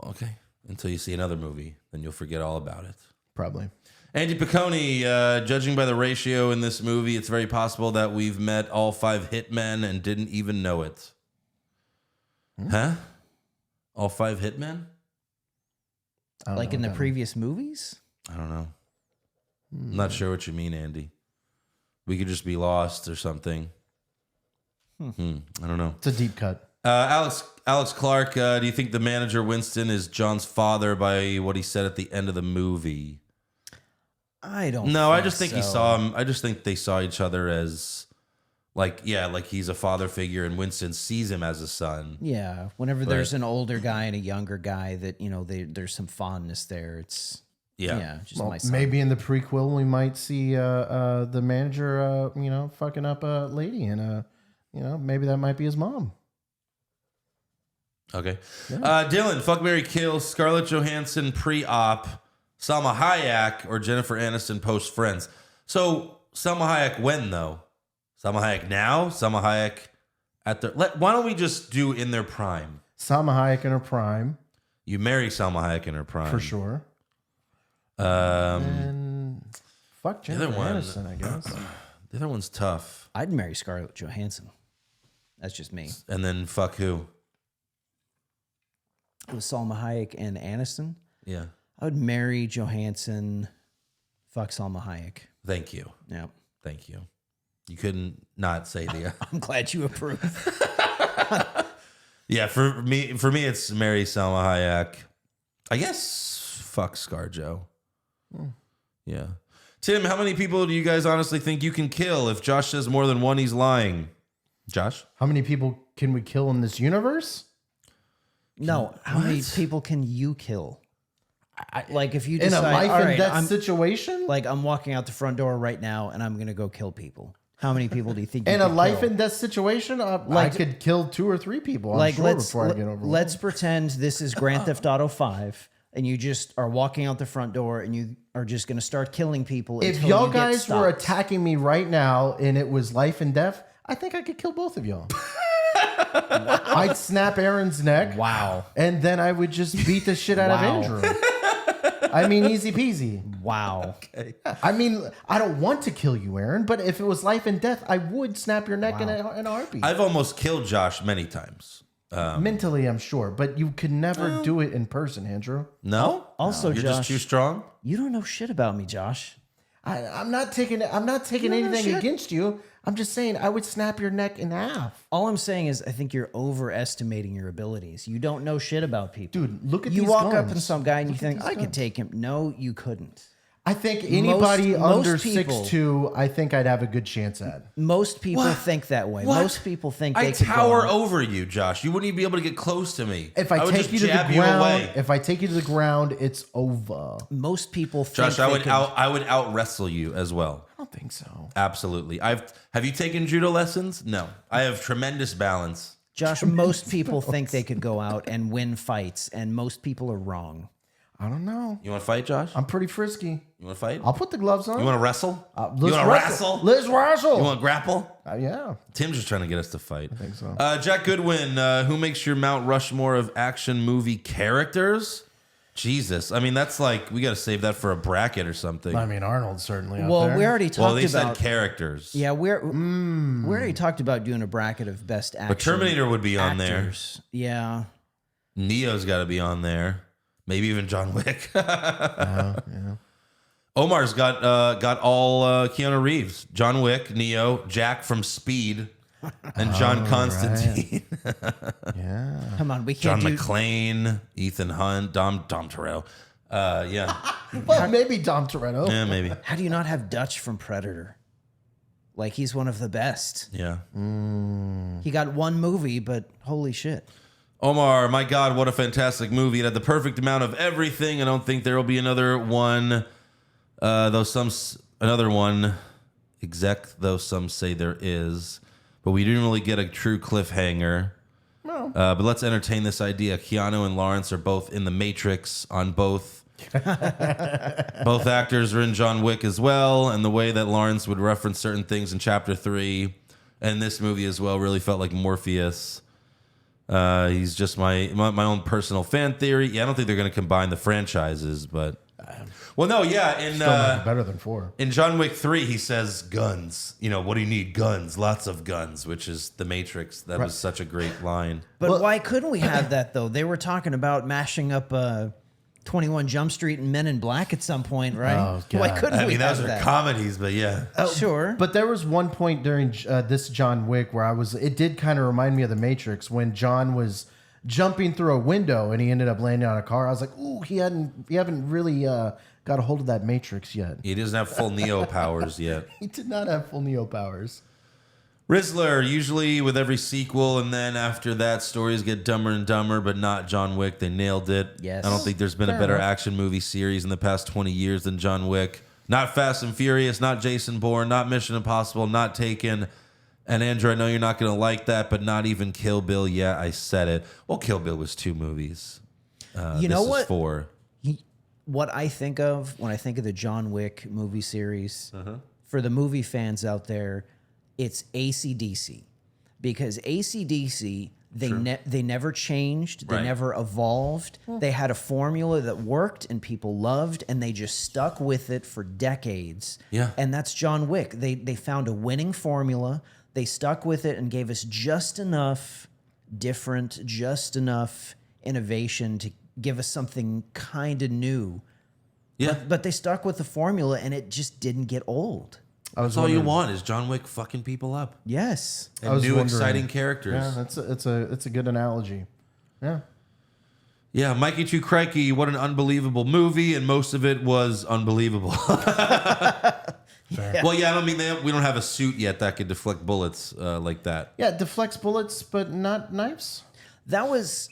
Okay. Until you see another movie, then you'll forget all about it. Probably. Andy Piccone, judging by the ratio in this movie, it's very possible that we've met all 5 hitmen and didn't even know it. Huh? All 5 hitmen? Like in the previous movies? I don't know. I'm not sure what you mean, Andy. We could just be lost or something. I don't know. It's a deep cut. Alex Clark, do you think the manager Winston is John's father by what he said at the end of the movie? I don't No, think I just think so. he saw him. I just think they saw each other as like he's a father figure and Winston sees him as a son. Yeah, whenever there's an older guy and a younger guy that, you know, there's some fondness there. It's just Well, my son. maybe in the prequel we might see the manager, fucking up a lady, and maybe that might be his mom. Okay. Dylan, fuck, marry, kill, Scarlett Johansson pre-op, Salma Hayek, or Jennifer Aniston post Friends. So Salma Hayek when though? Salma Hayek now? Salma Hayek at their... Why don't we just do in their prime? Salma Hayek in her prime. You marry Salma Hayek in her prime. For sure. Um, And fuck Jennifer other one- Aniston, I guess. the other one's tough. I'd marry Scarlett Johansson. That's just me. And then fuck who? With Salma Hayek and Aniston, Yeah. I would marry Johansson. Fuck Salma Hayek. Thank you. Yeah. Thank you. You couldn't not say the... I'm glad you approve. Yeah, for me, it's marry Salma Hayek. I guess fuck ScarJo. Yeah. Tim, how many people do you guys honestly think you can kill? If Josh says more than one, he's lying. Josh? How many people can we kill in this universe? No, how many people can you kill? Like if you In decide, a life all and right, death situation? like I'm walking out the front door right now and I'm gonna go kill people. How many people do you think? In you a could life kill? and death situation, I Like- could kill 2 or 3 people. I'm Like sure before I get over. let's pretend this is Grand Theft Auto 5 and you just are walking out the front door and you are just gonna start killing people. If until y'all you get guys were stopped. attacking me right now and it was life and death, I think I could kill both of y'all. I'd snap Aaron's neck. Wow. And then I would just beat the shit out of Wow. Andrew. I mean, easy peasy. Wow. I mean, I don't want to kill you, Aaron, but if it was life and death, I would snap your neck in a heartbeat. I've almost killed Josh many times. Mentally, I'm sure, but you could never do it in person, Andrew. No? Also, You're Josh, just too strong? you don't know shit about me, Josh. I'm not taking anything shit. against you. I'm just saying I would snap your neck in half. All I'm saying is I think you're overestimating your abilities. You don't know shit about people. Dude, look at you these walk up guns. on some guy and you think, these I could guns. take him. No, you couldn't. I think anybody most under people- 6'2", I think I'd have a good chance at. Most people What? think that way. What? Most people think I they could tower go out. over you, Josh. You wouldn't even be able to get close to me. If I would take just you to the jab ground, away. if I take you to the ground, it's over. Most people think Josh, they could, I would out wrestle you as well. I don't think so. Absolutely. Have you taken judo lessons? No. I have tremendous balance. Josh, most people think they could go out and win fights, and most people are wrong. I don't know. You want to fight, Josh? I'm pretty frisky. You want to fight? I'll put the gloves on. You want to wrestle? Let's you want to wrestle? Let's wrestle. You want to grapple? Yeah. Tim's just trying to get us to fight. I think so. Jack Goodwin, who makes your Mount Rushmore of action movie characters? Jesus. I mean, that's like, we got to save that for a bracket or something. I mean, Arnold's certainly up Well, there. we already Well, talked they said about characters. Yeah, we already talked about doing a bracket of best action. But Terminator would be on there. actors. Yeah. Neo's got to be on there. Maybe even John Wick. Yeah. Omar's got all Keanu Reeves, John Wick, Neo, Jack from Speed, and John Constantine, Yeah. Come on, we John can't do McClane, Ethan Hunt, Dom Toretto. Yeah, Well, maybe Dom Toretto. yeah, maybe. How do you not have Dutch from Predator? Like, he's one of the best. Yeah. He got one movie, but holy shit. Omar, my God, what a fantastic movie! It had the perfect amount of everything. I don't think there will be another one. Though some say there is, but we didn't really get a true cliffhanger. No. But let's entertain this idea. Keanu and Lawrence are both in The Matrix on both. Both actors are in John Wick as well, and the way that Lawrence would reference certain things in Chapter 3 and this movie as well really felt like Morpheus. He's just my own personal fan theory. Yeah, I don't think they're going to combine the franchises, but... Well, no, yeah. Still might be better than 4. In John Wick 3, he says guns. You know, what do you need? Guns. Lots of guns, which is The Matrix. That was such a great line. But why couldn't we have that, though? They were talking about mashing up 21 Jump Street and Men in Black at some point, right? Oh, God. Why couldn't I we mean, have those are that? comedies, but yeah. Sure. But there was one point during this John Wick where it did kind of remind me of The Matrix when John was jumping through a window and he ended up landing on a car. I was like, ooh, he haven't really got a hold of that Matrix yet. He doesn't have full Neo powers yet. He did not have full Neo powers. Rizzler, usually with every sequel, and then after that, stories get dumber and dumber, but not John Wick. They nailed it. Yes. I don't think there's been a better action movie series in the past 20 years than John Wick. Not Fast and Furious, not Jason Bourne, not Mission Impossible, not Taken. And Andrew, I know you're not going to like that, but not even Kill Bill. Yeah, I said it. Well, Kill Bill was 2 movies. You know this what? is 4. What I think of when I think of the John Wick movie series, for the movie fans out there, it's AC/DC. Because AC/DC, they never changed. They Right. never evolved. They had a formula that worked and people loved, and they just stuck with it for decades. Yeah. And that's John Wick. They found a winning formula. They stuck with it and gave us just enough different, just enough innovation to give us something kind of new. Yeah. But they stuck with the formula, and it just didn't get old. That's all you want is John Wick fucking people up. Yes. And new exciting characters. Yeah, it's a good analogy. Yeah. Yeah, Mikey Two Crikey, what an unbelievable movie, and most of it was unbelievable. Well, yeah, I don't mean we don't have a suit yet that could deflect bullets like that. Yeah, it deflects bullets, but not knives. That was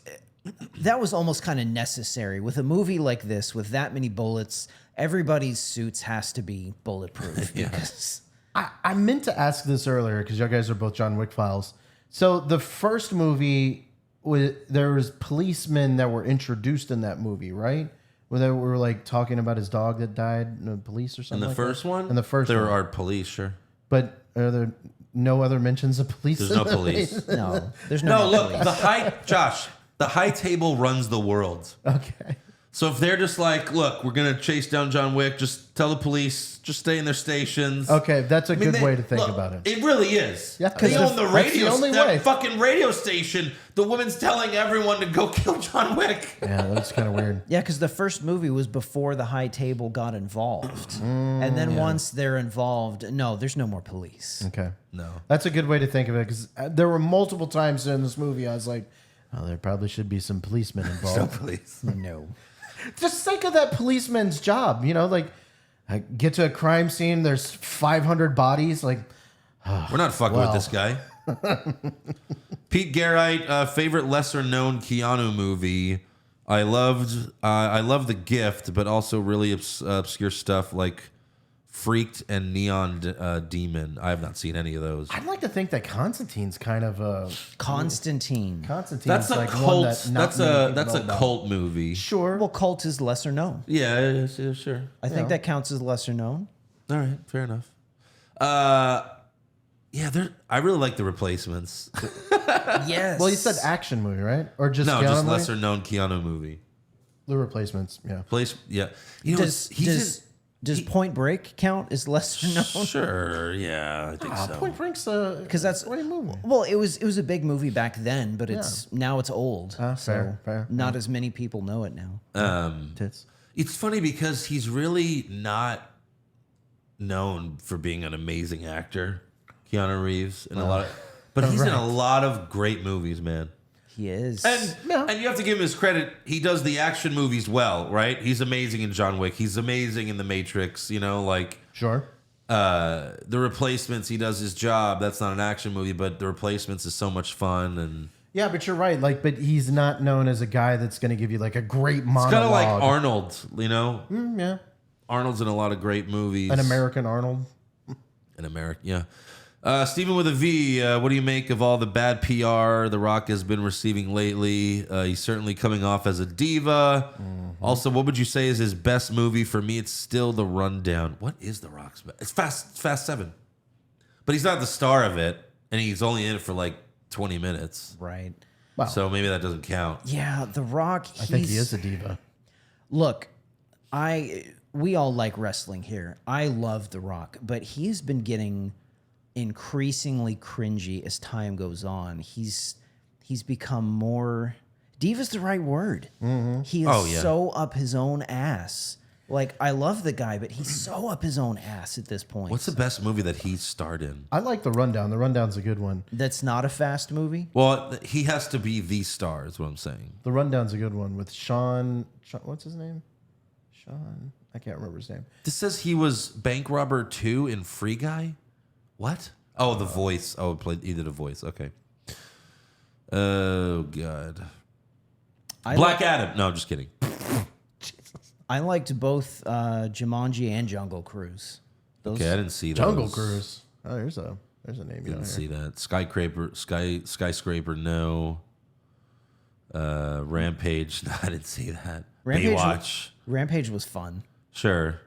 almost kind of necessary with a movie like this with that many bullets. Everybody's suits has to be bulletproof because I meant to ask this earlier because you guys are both John Wick files. So the first movie, there was policemen that were introduced in that movie, right? Where they were like talking about his dog that died in the police or In something. the like first that? one? In the first there one. are police, sure. But are there no other mentions of police? There's in no the police. movie? no, there's no. No, more look, police. the high table runs the world. Okay. So if they're just like, look, we're going to chase down John Wick, just tell the police, just stay in their stations. Okay, that's a good way to think look, about it. It really is. Yeah, They that's own the the radio, only that way. fucking radio station. The woman's telling everyone to go kill John Wick. Yeah, that's kind of weird. Yeah, because the first movie was before the high table got involved, and then once they're involved, no, there's no more police. Okay. No. That's a good way to think of it because there were multiple times in this movie I was like, oh, there probably should be some policemen involved. police. No. Just think of that policeman's job, you know, like I get to a crime scene. There's 500 bodies. Like, we're not fucking with this guy. Pete Garrett, favorite lesser known Keanu movie. I loved The Gift, but also really obscure stuff like Freaked and Neon Demon. I have not seen any of those. I'd like to think that Constantine's kind of a Constantine. Constantine's That's a like cult. one that not many people That's know a about. cult movie. Sure. Well, Cult is lesser known. Yeah, sure. I think that counts as lesser known. All right, fair enough. Yeah, I really like The Replacements. Yes. Well, you said action movie, right? Or just No, Keanu just movie? lesser known Keanu movie. The Replacements. Yeah. Yeah. You know, Does Point Break count as lesser known? Sure, yeah, I think so. Point Break's Because that's a great movie. Well, it was a big movie back then, but now it's old. Fair. Not as many people know it now. Tits. It's funny because he's really not known for being an amazing actor, Keanu Reeves, in but he's in a lot of great movies, man. He is. And you have to give him his credit. He does the action movies well, right? He's amazing in John Wick. He's amazing in The Matrix. You know, like Sure. The Replacements. He does his job. That's not an action movie, but The Replacements is so much fun. And Yeah, but you're right. Like, but he's not known as a guy that's going to give you like a great monologue. it's kind of like Arnold. You know, Yeah. Arnold's in a lot of great movies. An American Arnold. An American, yeah. Stephen with a V, what do you make of all the bad PR The Rock has been receiving lately? He's certainly coming off as a diva. Mm-hmm. Also, what would you say is his best movie? For me, it's still The Rundown. What is The Rock's best? It's Fast 7. But he's not the star of it, and he's only in it for like 20 minutes. Right. Wow. So maybe that doesn't count. Yeah, The Rock. I think he is a diva. Look, we all like wrestling here. I love The Rock, but he's been getting increasingly cringy as time goes on. He's become more diva's the right word. Mm-hmm. He is so up his own ass. Like, I love the guy, but he's so up his own ass at this point. What's the best movie that he starred in? I like The Rundown. The Rundown's a good one. That's not a Fast movie? Well, he has to be the star, is what I'm saying. The Rundown's a good one with Sean what's his name? Sean. I can't remember his name. This says he was Bank Robber 2 in Free Guy? What? Oh, The Voice. Oh, he did a voice. Okay. Oh, God. Black Adam. No, I'm just kidding. I liked both Jumanji and Jungle Cruise. Okay, I didn't see that. Jungle Cruise. Oh, there's a name. Didn't see that. Skyscraper. No. Rampage. No, I didn't see that. Baywatch. Rampage was fun. Sure.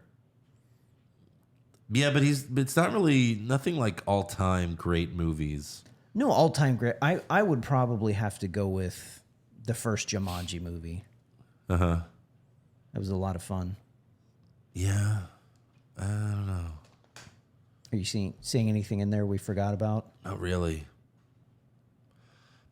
Yeah, but it's not really nothing like all time great movies. No, all time great. I would probably have to go with the first Jumanji movie. Uh-huh. That was a lot of fun. Yeah. I don't know. Are you seeing anything in there we forgot about? Not really.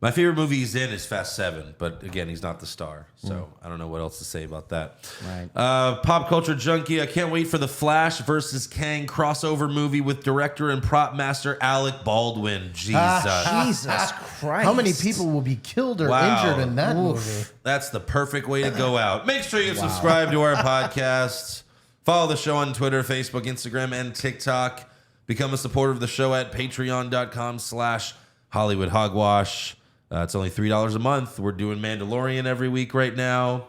My favorite movie he's in is Fast 7, but again, he's not the star, so I don't know what else to say about that. Right. Pop Culture Junkie, I can't wait for the Flash versus Kang crossover movie with director and prop master Alec Baldwin. Jesus. Jesus Christ. How many people will be killed or injured in that movie? That's the perfect way to go out. Make sure you subscribe to our podcast. Follow the show on Twitter, Facebook, Instagram, and TikTok. Become a supporter of the show at patreon.com/Hollywood Hogwash. It's only $3 a month. We're doing Mandalorian every week right now.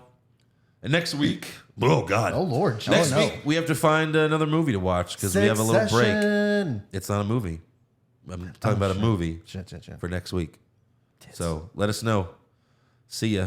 And next week, oh God. Oh Lord. Next week, we have to find another movie to watch because we have a little break. It's not a movie. I'm talking about a movie for next week. So let us know. See ya.